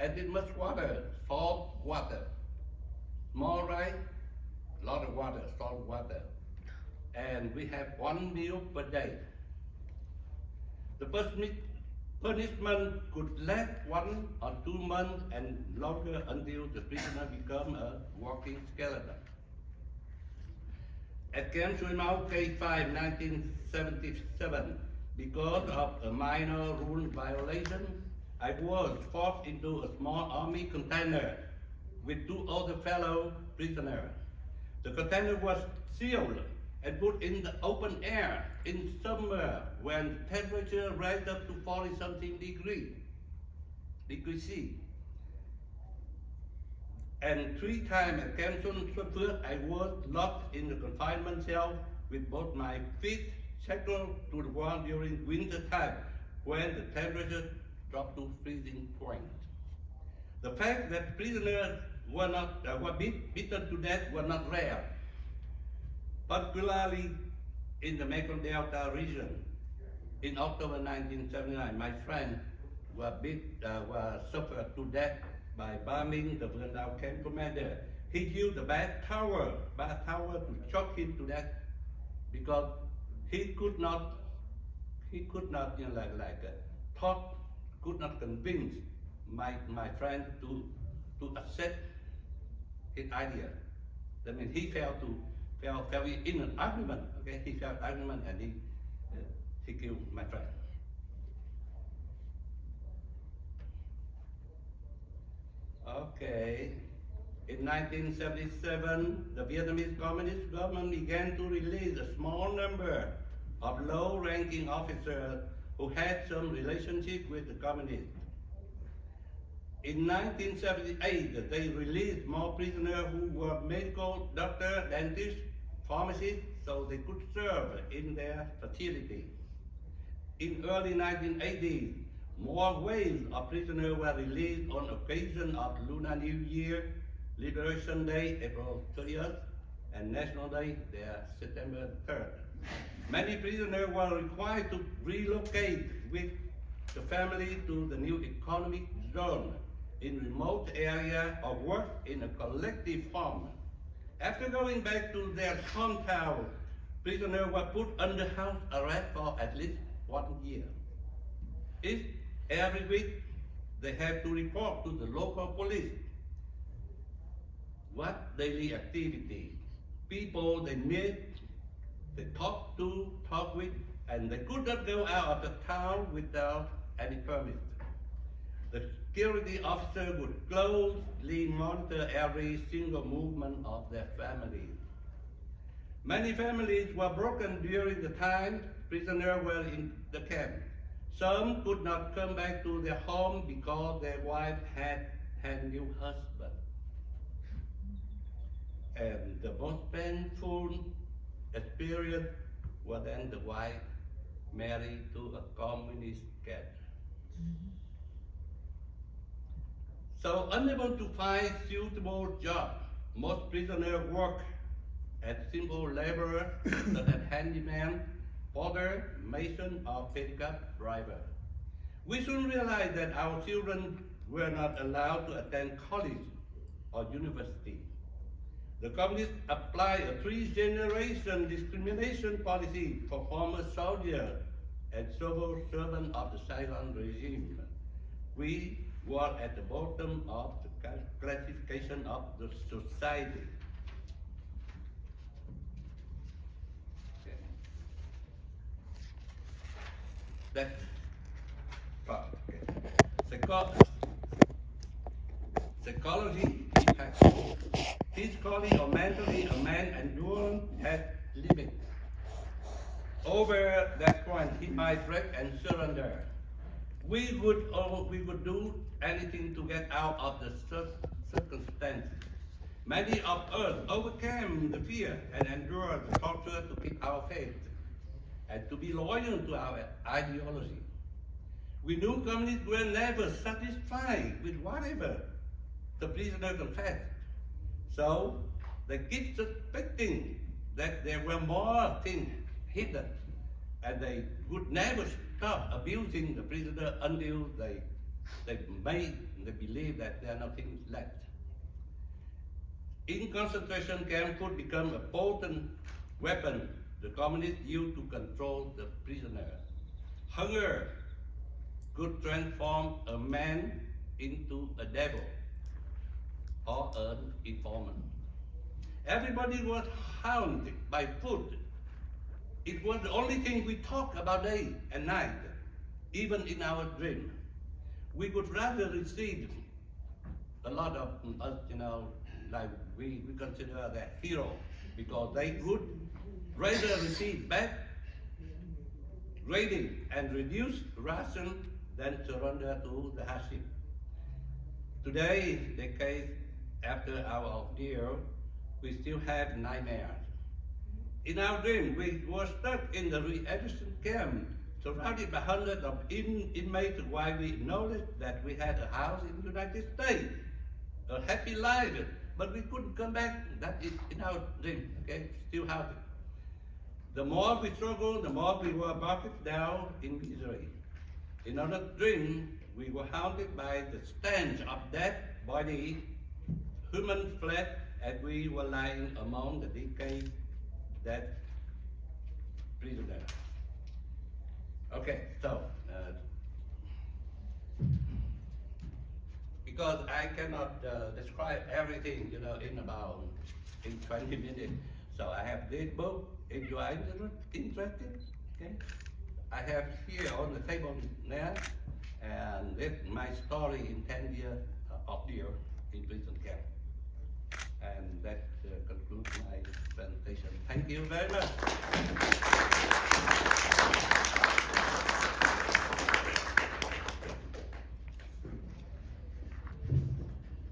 added much water, salt water, small rice, a lot of water, salt water, and we have 1 meal per day. The punishment could last 1 or 2 months and longer until the prisoner become a walking skeleton. At Camp Suimau, K5, 1977, because of a minor rule violation, I was forced into a small army container with 2 other fellow prisoners. The container was sealed and put in the open air in summer when the temperature raised up to 40-something degrees C. And 3 times at Camp Sun Phước, I was locked in the confinement cell with both my feet shackled to the wall during winter time when the temperature dropped to freezing point. The fact that prisoners were beaten to death was not rare, particularly in the Mekong Delta region. In October 1979, my friend was suffered to death by bombing the Vườn Đào camp commander. He used a bat tower to choke him to death because he could not could not convince my friend to accept his idea. That means he fell in an argument. Okay, he fell argument and he killed my friend. Okay. In 1977, the Vietnamese Communist government began to release a small number of low-ranking officers who had some relationship with the communists. In 1978, they released more prisoners who were medical doctors, dentists, pharmacists, so they could serve in their facility. In early 1980s, more waves of prisoners were released on occasion of Lunar New Year, Liberation Day, April 30th, and National Day, September 3rd. Many prisoners were required to relocate with the family to the new economic zone in remote area or work in a collective farm. After going back to their hometown, prisoners were put under house arrest for at least 1 year. Every week, they have to report to the local police what daily activity, people they meet, they talk with, and they could not go out of the town without any permit. The security officer would closely monitor every single movement of their families. Many families were broken during the time prisoners were in the camp. Some could not come back to their home because their wife had new husband. And the most painful experience was then the wife married to a communist cat. So unable to find suitable job, most prisoners work as simple laborer, such as handyman, porter, mason, or pickup driver. We soon realized that our children were not allowed to attend college or university. The communists applied a 3-generation discrimination policy for former soldiers and civil servants of the Saigon regime. We were at the bottom of the classification of the society. That part. Okay. Psychology impact. Physically or mentally, a man endurance has limit. Over that point, he might break and surrender. We would do anything to get out of the circumstances. Many of us overcame the fear and endured the torture to keep our faith and to be loyal to our ideology. We knew communists were never satisfied with whatever the prisoner confessed. So They keep suspecting that there were more things hidden, and they would never stop abusing the prisoner until they believe that there are nothing left. In concentration camp could become a potent weapon the communists used to control the prisoner. Hunger could transform a man into a devil or an informant. Everybody was haunted by food. It was the only thing we talked about day and night, even in our dream. We would rather receive a lot of us, like we consider that hero, because they would rather receive back grading and reduce ration than surrender to the hardship. Today, decades after our ordeal, we still have nightmares. In our dream, we were stuck in the re-education camp, surrounded by hundreds of inmates, while we acknowledged that we had a house in the United States, a happy life, but we couldn't come back. That is in our dream, okay? Still have it. The more we struggled, the more we were bogged down in misery. In our dream, we were haunted by the stench of dead body, human flesh, as we were lying among the decayed dead prisoner. Okay, so because I cannot describe everything, in 20 minutes. So I have this book. If you are interested, okay, I have here on the table there, and it's my story in 10 years ordeal in prison camp. And that concludes my presentation. Thank you very much.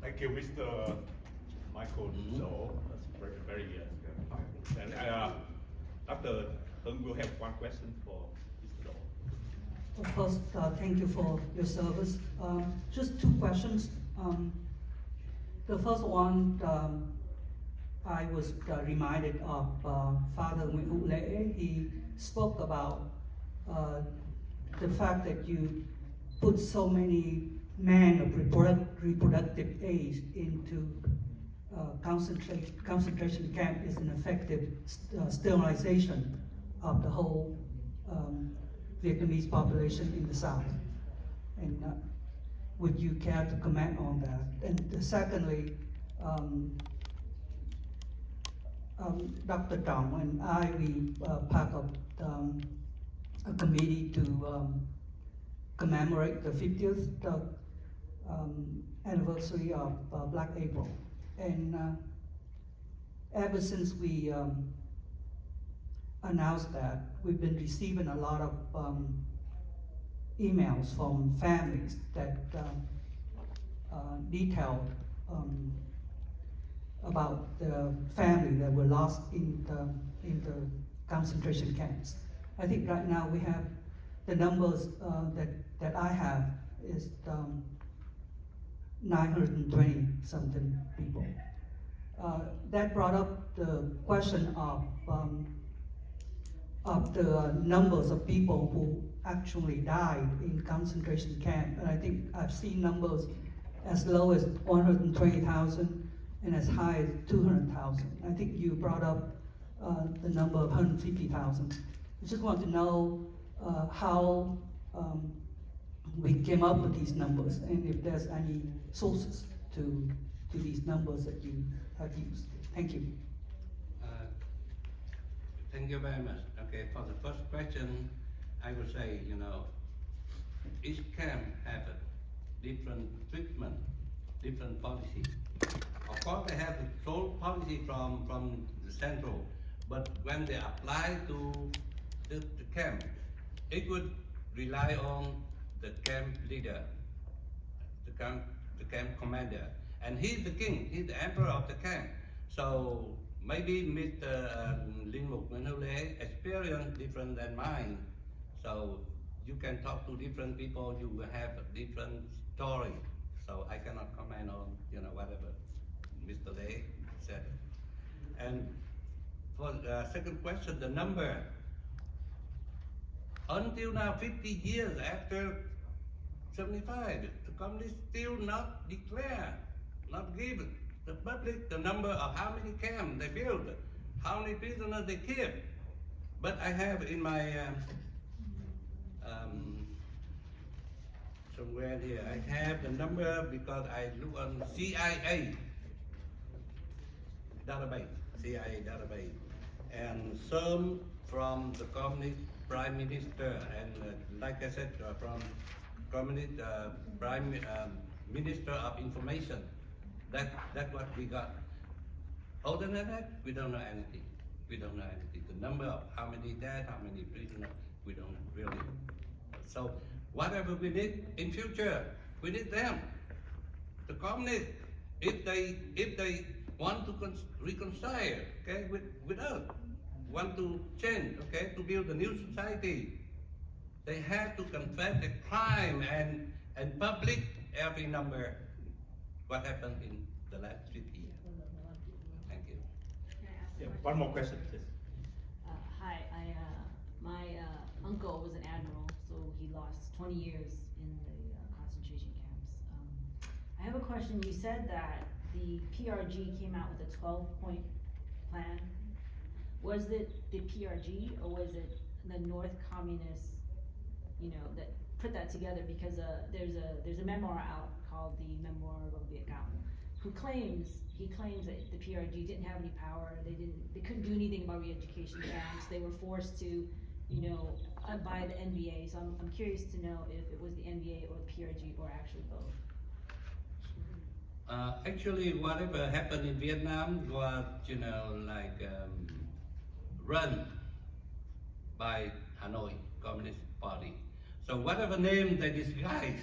Thank you, Mr. Michael. So that's very powerful. And Dr. Hung will have one question for Mr. Do. Of course, thank you for your service. Just two questions. The first one, I was reminded of Father Nguyen Lễ. He spoke about the fact that you put so many men of reproductive age into concentration camp is an effective sterilization of the whole Vietnamese population in the South. And would you care to comment on that? And secondly, Dr. Dong and I, we part of a committee to commemorate the 50th anniversary of Black April. And ever since we announced that, we've been receiving a lot of emails from families that detailed about the family that were lost in the concentration camps. I think right now we have the numbers that I have is 920 something people. That brought up the question of the numbers of people who actually died in concentration camp. And I think I've seen numbers as low as 120,000 and as high as 200,000. I think you brought up the number of 150,000. I just want to know how we came up with these numbers and if there's any sources to these numbers that you have used. Thank you. Thank you very much. Okay, for the first question, I would say, each camp has a different treatment, different policy. Of course, they have the sole policy from the central, but when they apply to the camp, it would rely on the camp leader, the camp commander, and he's the king, he's the emperor of the camp. So maybe Mr. Linh Mục Nguyen Hữu Lễ experience different than mine. So you can talk to different people, you will have a different story. So I cannot comment on whatever Mr. Lễ said. And for the second question, the number. Until now, 50 years after 75, the communists still not declare, not give the public the number of how many camps they built, how many prisoners they keep. But I have in my somewhere here, I have the number because I look on CIA database, and some from the communist prime minister, and like I said, from communist prime minister of information. That's what we got. Other than that, we don't know anything. We don't know anything. The number of how many dead, how many prisoners, we don't really. So whatever we need in future, we need them. The communists, if they want to reconcile, okay, with us, want to change, okay, to build a new society, they have to confess the crime and public every number what happened in the last 50 years. Thank you. Can I ask a Yeah, question? one more question, please. Hi, my uncle was an admiral, so he lost 20 years in the concentration camps. I have a question. You said that the PRG came out with a 12-point plan. Was it the PRG or was it the North Communists, that put that together? Because there's a memoir out called The Memoir of a Viet Cong, he claims that the PRG didn't have any power. They couldn't do anything about re-education camps. They were forced to, by the NVA. So I'm curious to know if it was the NVA or the PRG or actually both. Actually, whatever happened in Vietnam was, run by Hanoi Communist Party. So whatever name they disguise,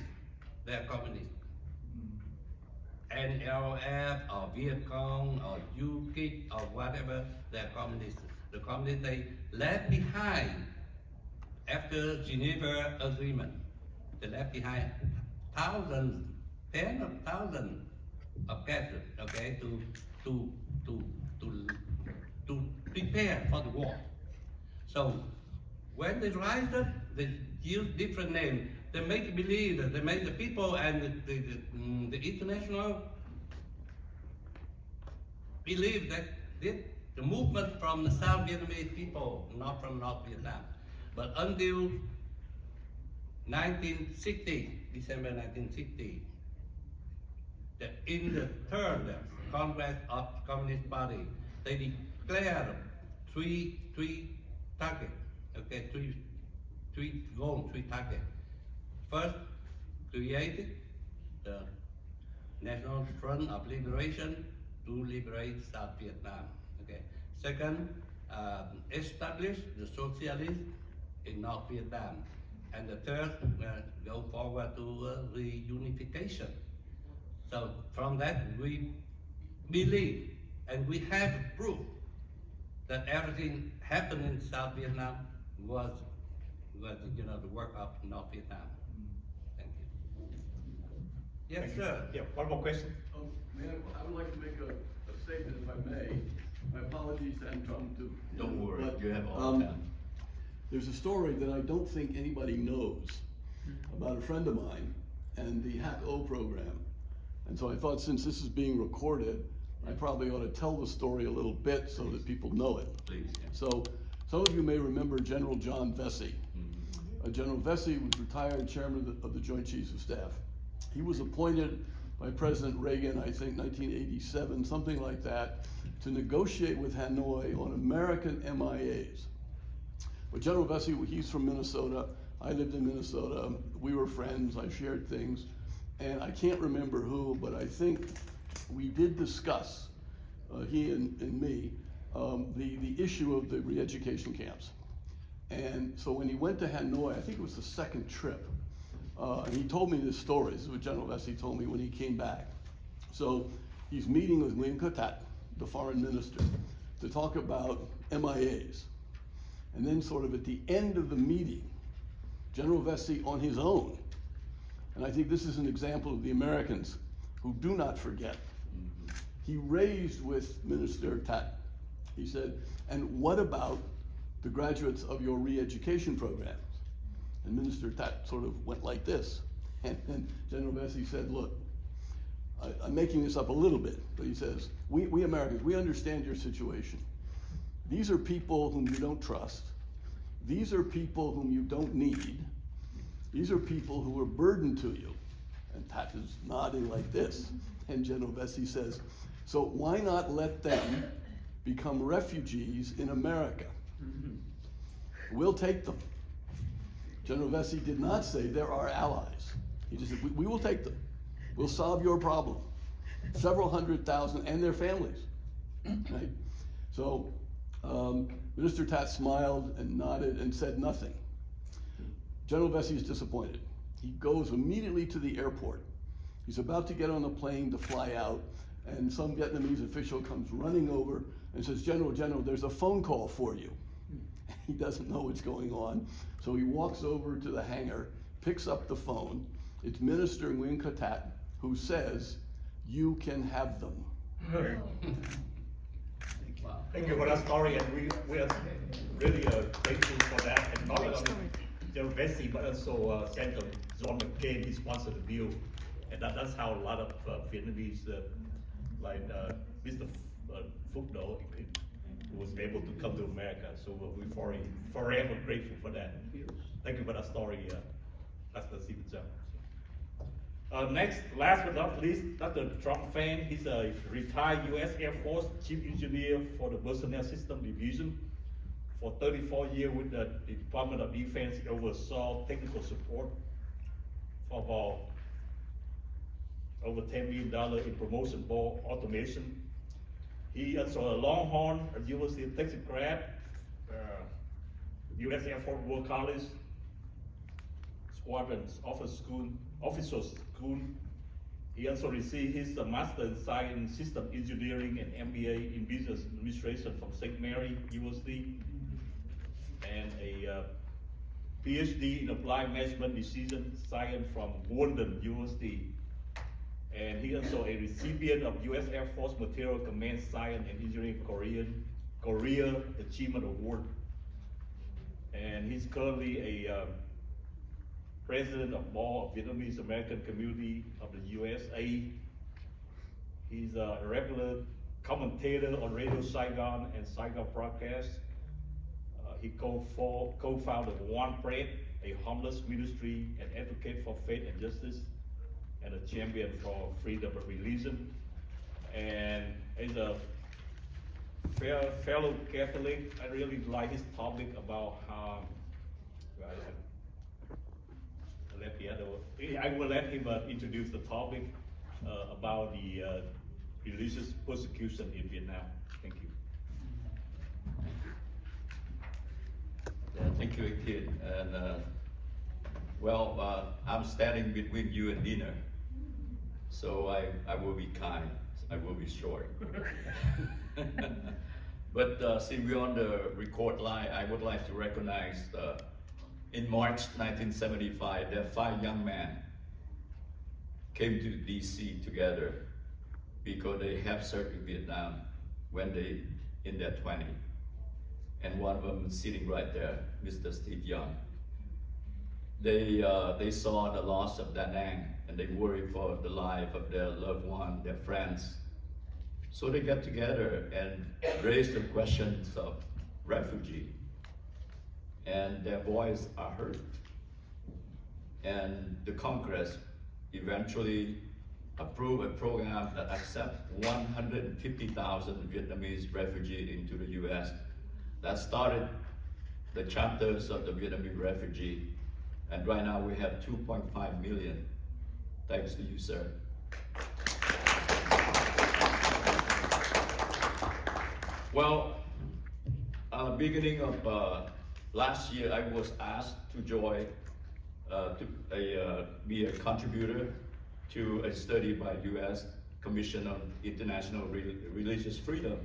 they're communist. NLF or Viet Cong or UKIP or whatever, they're communists. The communists they left behind after Geneva Agreement. They left behind thousands, tens of thousands of captives, okay, to prepare for the war. So when they rise up, they use different names. They make believe, they make the people and the international believe that the movement from the South Vietnamese people, not from North Vietnam. But until 1960, December 1960, in the third Congress of Communist Party, they declared three targets, okay, three goals, three targets. First, created the National Front of Liberation to liberate South Vietnam. Okay. Second, establish the socialists in North Vietnam. And the third, go forward to reunification. So from that, we believe, and we have proof that everything happened in South Vietnam was the work of North Vietnam. Thank you. Yes, Thank you. sir. Yeah, one more question. I would like to make a statement, if I may. My apologies to impromptu. Don't worry, but, you have all the time. There's a story that I don't think anybody knows about a friend of mine and the HACO program. And so I thought, since this is being recorded, I probably ought to tell the story a little bit so that people know it. Please. Yeah. So some of you may remember General John Vesey. General Vesey was retired chairman of the Joint Chiefs of Staff. He was appointed by President Reagan, I think 1987, something like that, to negotiate with Hanoi on American MIAs. But General Vesey, he's from Minnesota. I lived in Minnesota. We were friends. I shared things. And I can't remember who, but I think we did discuss, he and me, the issue of the re-education camps. And so when he went to Hanoi, I think it was the second trip, and he told me this story. This is what General Vesey told me when he came back. So he's meeting with Nguyen Co Thach, the foreign minister, to talk about MIAs. And then sort of at the end of the meeting, General Vesey on his own, and I think this is an example of the Americans who do not forget, he raised with Minister Thach He said, and what about the graduates of your re-education programs? And Minister Tat sort of went like this. And then General Vesey said, look, I'm making this up a little bit, but he says, we Americans, we understand your situation. These are people whom you don't trust. These are people whom you don't need. These are people who are burden to you. And Tat is nodding like this. And General Vesey says, so why not let them become refugees in America? We'll take them. General Vesey did not say they're our allies. He just said, we will take them. We'll solve your problem. Several 100,000 and their families, right? So Minister Tat smiled and nodded and said nothing. General Vesey is disappointed. He goes immediately to the airport. He's about to get on the plane to fly out, and some Vietnamese official comes running over and says, General, there's a phone call for you. He doesn't know what's going on, so he walks over to the hangar, picks up the phone. It's Minister Nguyen Ca Tat who says, you can have them. Thank you for that story, and we are really grateful for that. And not only General Vesey, but also Senator John McCain, he sponsored the deal. And that's how a lot of Vietnamese, like Mr. Phúc was able to come to America. So we're forever grateful for that. Thank you for that story, Pastor Stephen Chow. Next, last but not least, Dr. Trump Fan. He's a retired U.S. Air Force Chief Engineer for the Personnel System Division. For 34 years with the Department of Defense, he oversaw technical support for about over $10 million in promotion board automation. He also a Longhorn, a University of Texas grad, U.S. Air Force War College, Squadrons Officers School. He also received his Master in Science System Engineering and MBA in Business Administration from St. Mary University, and a PhD in Applied Management Decision Science from Walden University. And he also a recipient of U.S. Air Force Material Command Science and Engineering Career Achievement Award. And he's currently a president of Board of Vietnamese American Community of the USA. He's a regular commentator on Radio Saigon and Saigon broadcast. He co-founded One Bread, a homeless ministry, and advocate for faith and justice, and a champion for freedom of religion. And as a fellow Catholic, I really like his topic about how, I will let him introduce the topic about the religious persecution in Vietnam. Thank you. Yeah, thank you, kid. And I'm standing between you and dinner, so I will be kind. I will be short. But since we're on the record line, I would like to recognize in March 1975, there 5 young men came to DC together because they have served in Vietnam when they in their 20s. And one of them is sitting right there, Mr. Steve Young. They saw the loss of Da Nang, and they worried for the life of their loved one, their friends. So they got together and raised the questions of refugee. And their voices are heard. And the Congress eventually approved a program that accepts 150,000 Vietnamese refugees into the US. That started the chapters of the Vietnamese refugee. And right now we have 2.5 million. Thanks to you, sir. Well, beginning of last year, I was asked to join, be a contributor to a study by U.S. Commission on International Religious Freedom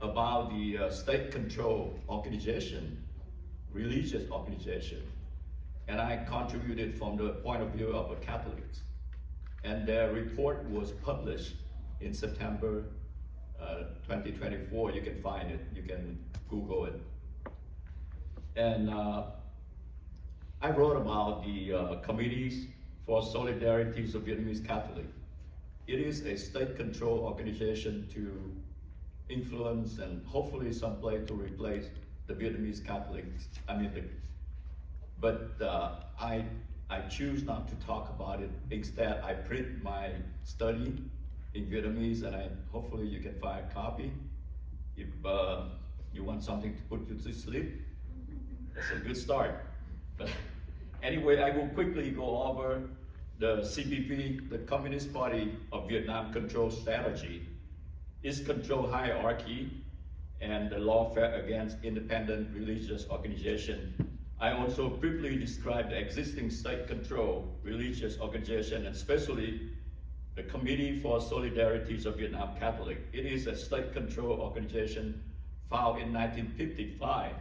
about the state-controlled organization, religious organization. And I contributed from the point of view of the Catholics. And their report was published in September 2024, you can find it, you can Google it. And I wrote about the Committees for Solidarities of Vietnamese Catholic. It is a state-controlled organization to influence and hopefully someday to replace the Vietnamese Catholics. I choose not to talk about it. Instead, I print my study in Vietnamese, and hopefully you can find a copy. If you want something to put you to sleep, that's a good start. But anyway, I will quickly go over the CPV, the Communist Party of Vietnam control strategy, its control hierarchy, and the lawfare against independent religious organization. I also briefly describe the existing state-controlled religious organization, and especially the Committee for Solidarities of Vietnam Catholic. It is a state-controlled organization founded in 1955,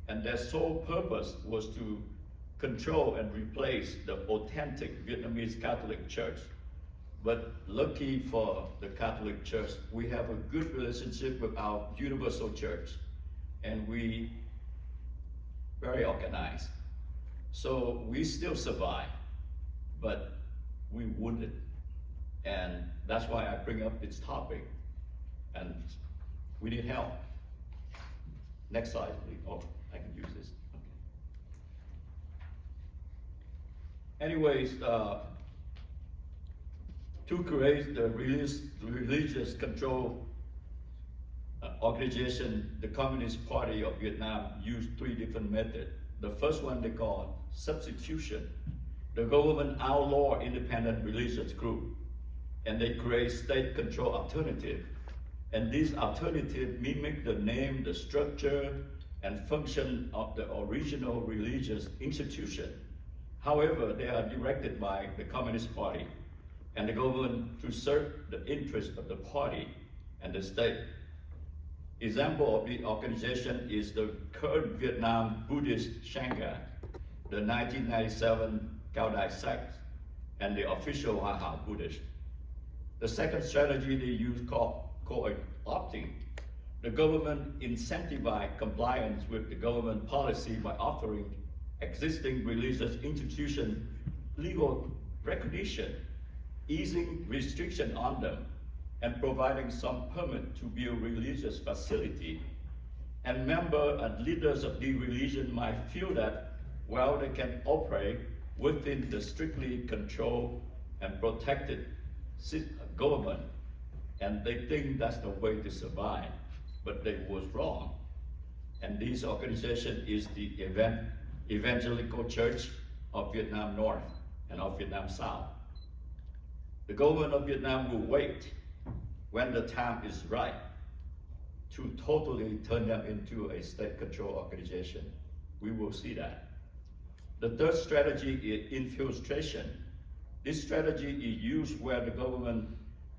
and their sole purpose was to control and replace the authentic Vietnamese Catholic Church. But lucky for the Catholic Church, we have a good relationship with our universal church, and we very organized. So we still survive, but we wounded. And that's why I bring up this topic. And we need help. Next slide, please. Oh, I can use this. Okay. Anyways, to create the religious control organization, the Communist Party of Vietnam used 3 different methods. The first one they call substitution. The government outlaw independent religious group, and they create state control alternative. And these alternatives mimic the name, the structure, and function of the original religious institution. However, they are directed by the Communist Party and the government to serve the interests of the party and the state. Example of the organization is the current Vietnam Buddhist Sangha, the 1997 Cao Dai sect, and the official Hoa Hao Buddhist. The second strategy they use called co-opting. The government incentivizes compliance with the government policy by offering existing religious institutions legal recognition, easing restriction on them, and providing some permit to build religious facility. And members and leaders of the religion might feel that, well, they can operate within the strictly controlled and protected government, and they think that's the way to survive, but they was wrong. And this organization is the Evangelical Church of Vietnam North and of Vietnam South. The government of Vietnam will wait when the time is right to totally turn them into a state-controlled organization. We will see that. The third strategy is infiltration. This strategy is used where the government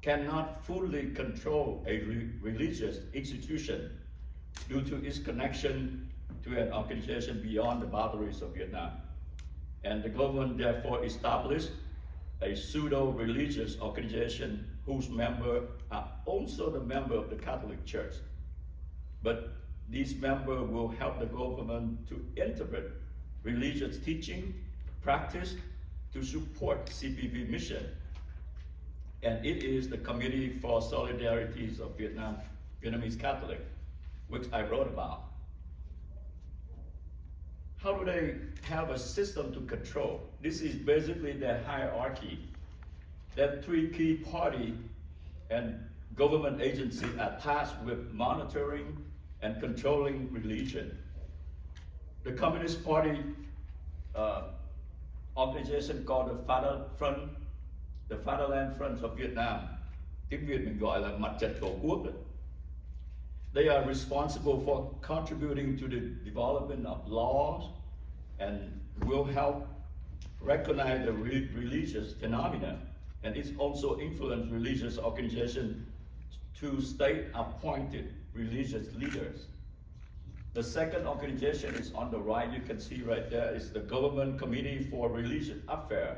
cannot fully control a religious institution due to its connection to an organization beyond the boundaries of Vietnam. And the government therefore established a pseudo-religious organization whose members are also the members of the Catholic Church. But these members will help the government to interpret religious teaching, practice, to support CPV mission. And it is the Committee for Solidarities of Vietnamese Catholic, which I wrote about. How do they have a system to control? This is basically their hierarchy. There are 3 key parties and government agencies are tasked with monitoring and controlling religion. The Communist Party organization called the Fatherland Front of Vietnam. Tiếng Việt mình gọi là Mặt trận Tổ quốc. They are responsible for contributing to the development of laws and will help recognize the religious phenomena, and it's also influenced religious organizations to state-appointed religious leaders. The second organization is on the right, you can see right there, is the Government Committee for Religious Affairs,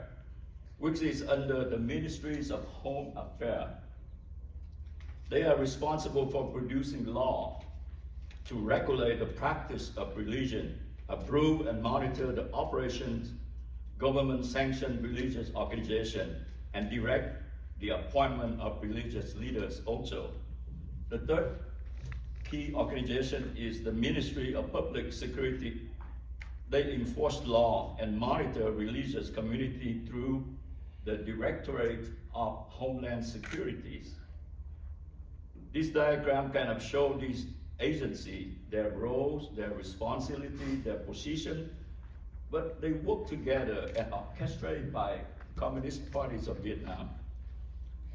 which is under the Ministries of Home Affairs. They are responsible for producing law to regulate the practice of religion, approve and monitor the operations, government-sanctioned religious organization, and direct the appointment of religious leaders also. The third key organization is the Ministry of Public Security. They enforce law and monitor religious community through the Directorate of Homeland Security. This diagram kind of shows these agencies, their roles, their responsibility, their position, but they work together and orchestrated by Communist parties of Vietnam.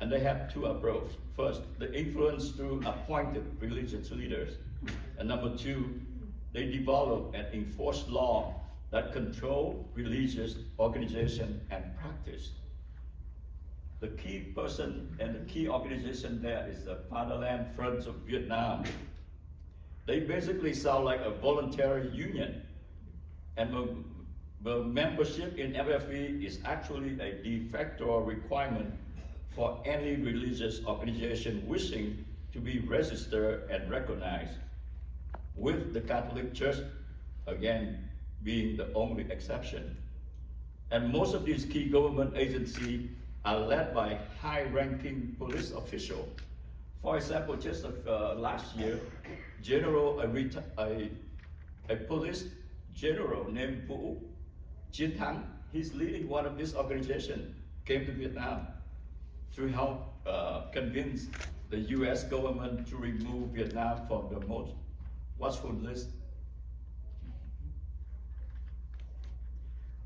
And they have two approaches. First, the influence through appointed religious leaders. And number two, they develop and enforce law that control religious organization and practice. The key person and the key organization there is the Fatherland Front of Vietnam. They basically sound like a voluntary union, and the membership in FFV is actually a de facto requirement for any religious organization wishing to be registered and recognized, with the Catholic Church, again, being the only exception. And most of these key government agencies are led by high-ranking police officials. For example, just last year, a police general named Vũ Chiến Thắng, he's leading one of these organizations, came to Vietnam to help convince the US government to remove Vietnam from the most watchful list.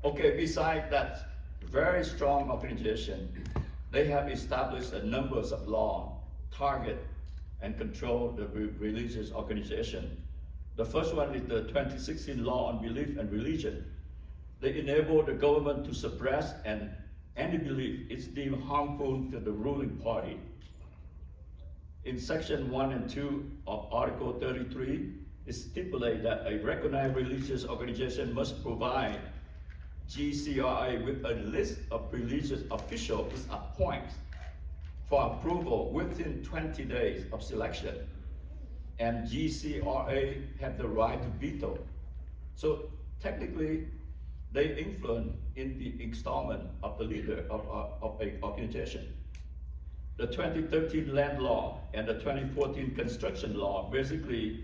Okay, besides that very strong organization, they have established a number of laws, target and control the religious organization. The first one is the 2016 Law on Belief and Religion. They enable the government to suppress any belief is deemed harmful to the ruling party. In section 1 and 2 of Article 33, it stipulates that a recognized religious organization must provide GCRA with a list of religious officials it appoints for approval within 20 days of selection. And GCRA have the right to veto. So technically, they influence in the installment of the leader of an organization. The 2013 land law and the 2014 construction law basically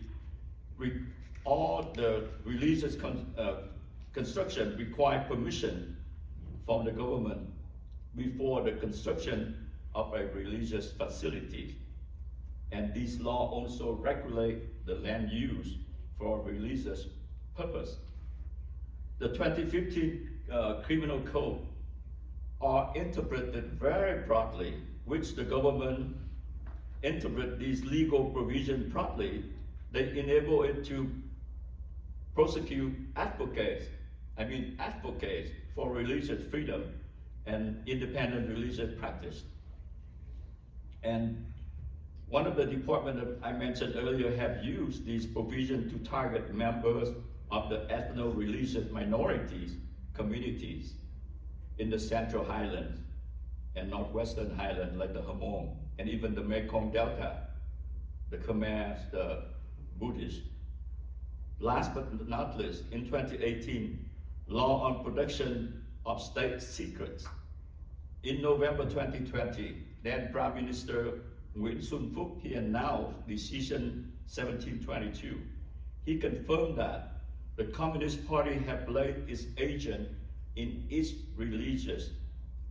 all the religious construction require permission from the government before the construction of a religious facility. And this law also regulate the land use for religious purpose. The 2015 criminal code are interpreted very broadly, which the government interpret these legal provisions broadly. They enable it to prosecute advocates for religious freedom and independent religious practice. And one of the departments that I mentioned earlier have used these provisions to target members of the ethno-religious minorities communities in the Central Highlands and Northwestern Highlands, like the Hmong, and even the Mekong Delta, the Khmers, the Buddhists. Last but not least, in 2018, Law on Protection of State Secrets. In November 2020, then Prime Minister Nguyễn Xuân Phúc, he announced Decision 1722. He confirmed that the Communist Party had placed its agent in each religious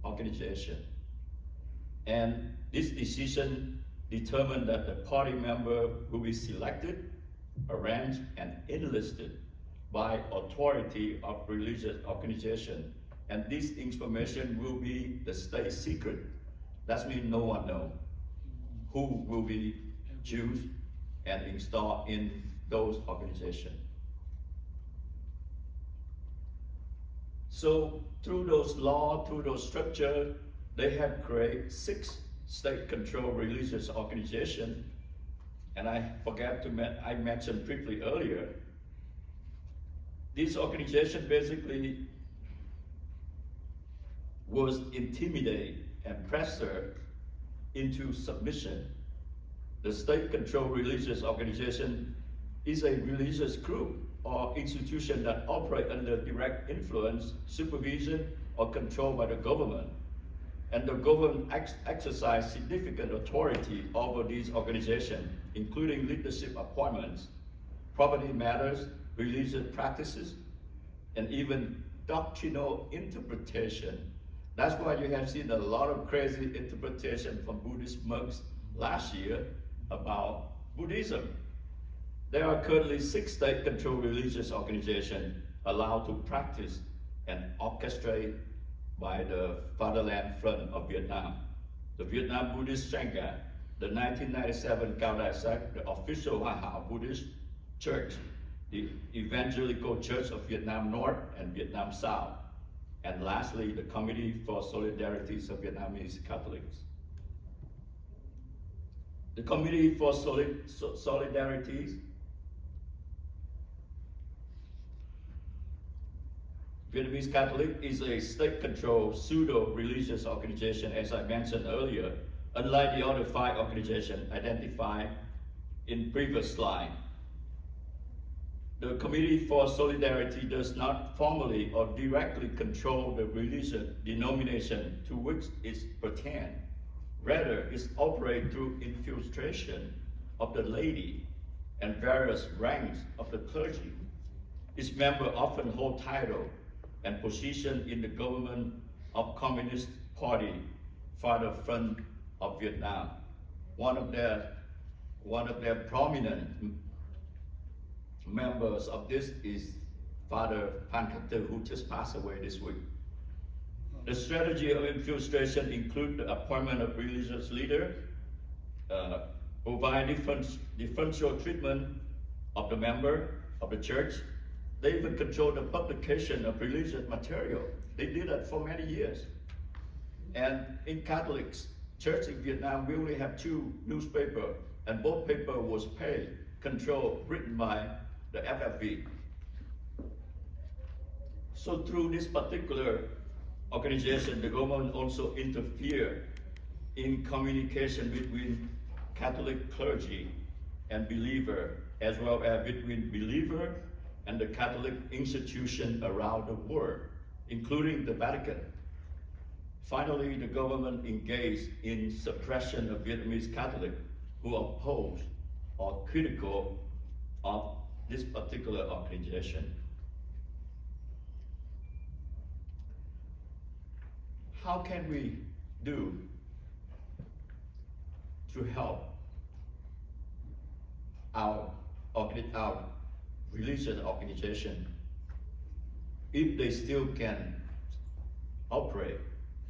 organization. And this decision determined that the party member will be selected, arranged, and enlisted by authority of religious organization. And this information will be the state secret. That means no one knows who will be chosen and installed in those organizations. So through those laws, through those structures, they have created 6 state-controlled religious organizations. And I forgot to I mentioned briefly earlier, this organization basically was intimidated and pressed her into submission The state-controlled religious organization is a religious group or institution that operate under direct influence, supervision, or control by the government. And the government exercise significant authority over these organizations, including leadership appointments, property matters, religious practices, and even doctrinal interpretation. That's why you have seen a lot of crazy interpretation from Buddhist monks last year about Buddhism. There are currently 6 state-controlled religious organizations allowed to practice and orchestrate by the Fatherland Front of Vietnam. The Vietnam Buddhist Sangha, the 1997 Cao Dai Sect, the official Hoa Hao Buddhist Church, the Evangelical Church of Vietnam North and Vietnam South, and lastly, the Committee for Solidarities of Vietnamese Catholics. The Committee for Solidarities Vietnamese Catholic is a state-controlled pseudo-religious organization, as I mentioned earlier, unlike the other 5 organizations identified in previous slide. The Committee for Solidarity does not formally or directly control the religious denomination to which it pertains. Rather, it operates through infiltration of the laity and various ranks of the clergy. Its members often hold title and position in the government of Communist Party, Father Front of Vietnam. One of their prominent members of this is Father Phan Khắc Tư, who just passed away this week. The strategy of infiltration includes the appointment of religious leaders, provide differential treatment of the member of the church. They even control the publication of religious material. They did that for many years. And in Catholic Church in Vietnam, we only have 2 newspapers, and both papers was paid, controlled, written by the FFV. So through this particular organization, the government also interfered in communication between Catholic clergy and believer, as well as between believer and the Catholic institution around the world, including the Vatican. Finally, the government engaged in suppression of Vietnamese Catholics who oppose or critical of this particular organization. How can we do to help our religious organization if they still can operate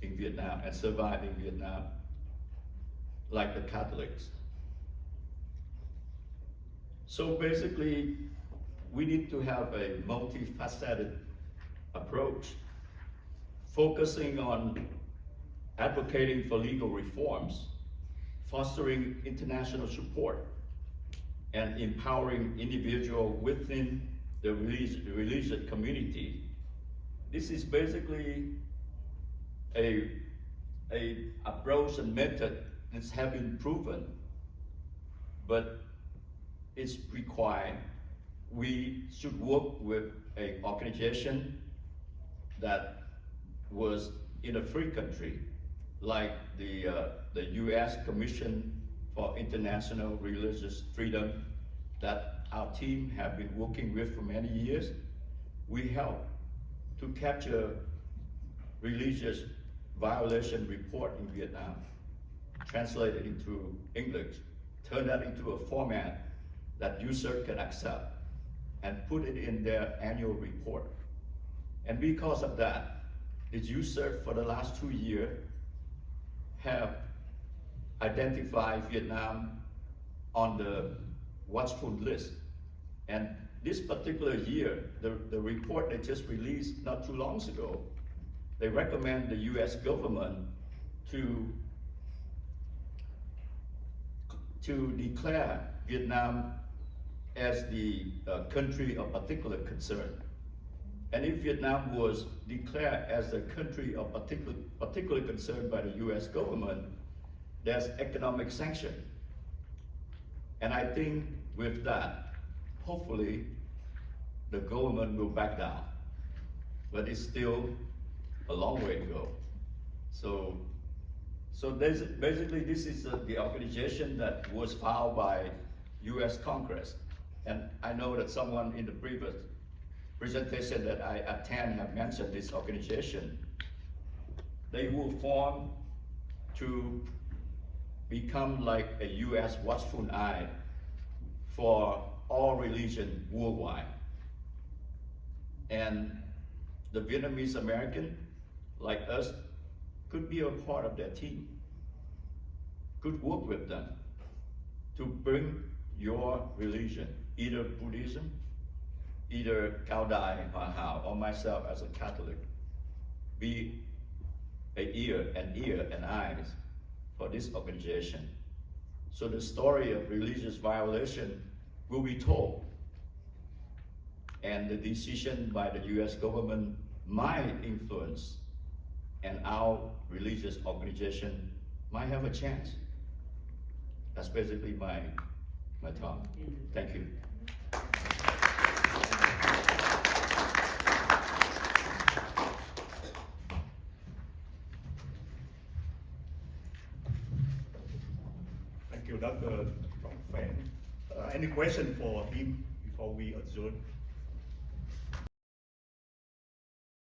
in Vietnam and survive in Vietnam like the Catholics? So basically, we need to have a multifaceted approach, focusing on advocating for legal reforms, fostering international support, and empowering individuals within the religious community. This is basically a approach and method that have been proven, but it's required. We should work with an organization that was in a free country, like the U.S. Commission for International Religious Freedom that our team have been working with for many years. We help to capture religious violation report in Vietnam, translate it into English, turn that into a format that users can accept, and put it in their annual report. And because of that, the users for the last 2 years have identified Vietnam on the watchful list. And this particular year, the report they just released not too long ago, they recommend the US government to declare Vietnam as the country of particular concern. And if Vietnam was declared as a country of particular concern by the US government, there's economic sanction. And I think with that, hopefully, the government will back down. But it's still a long way to go. So basically, this is the organization that was filed by U.S. Congress. And I know that someone in the previous presentation that I attend have mentioned this organization. They will form to become like a U.S. watchful eye for all religion worldwide. And the Vietnamese American, like us, could be a part of their team, could work with them to bring your religion, either Buddhism, either Cao Dai or how, or myself as a Catholic, be an ear and eyes for this organization. So the story of religious violation will be told. And the decision by the US government might influence, and our religious organization might have a chance. That's basically my talk. Thank you. Thank you, Dr. Fan. Any question for him before we adjourn?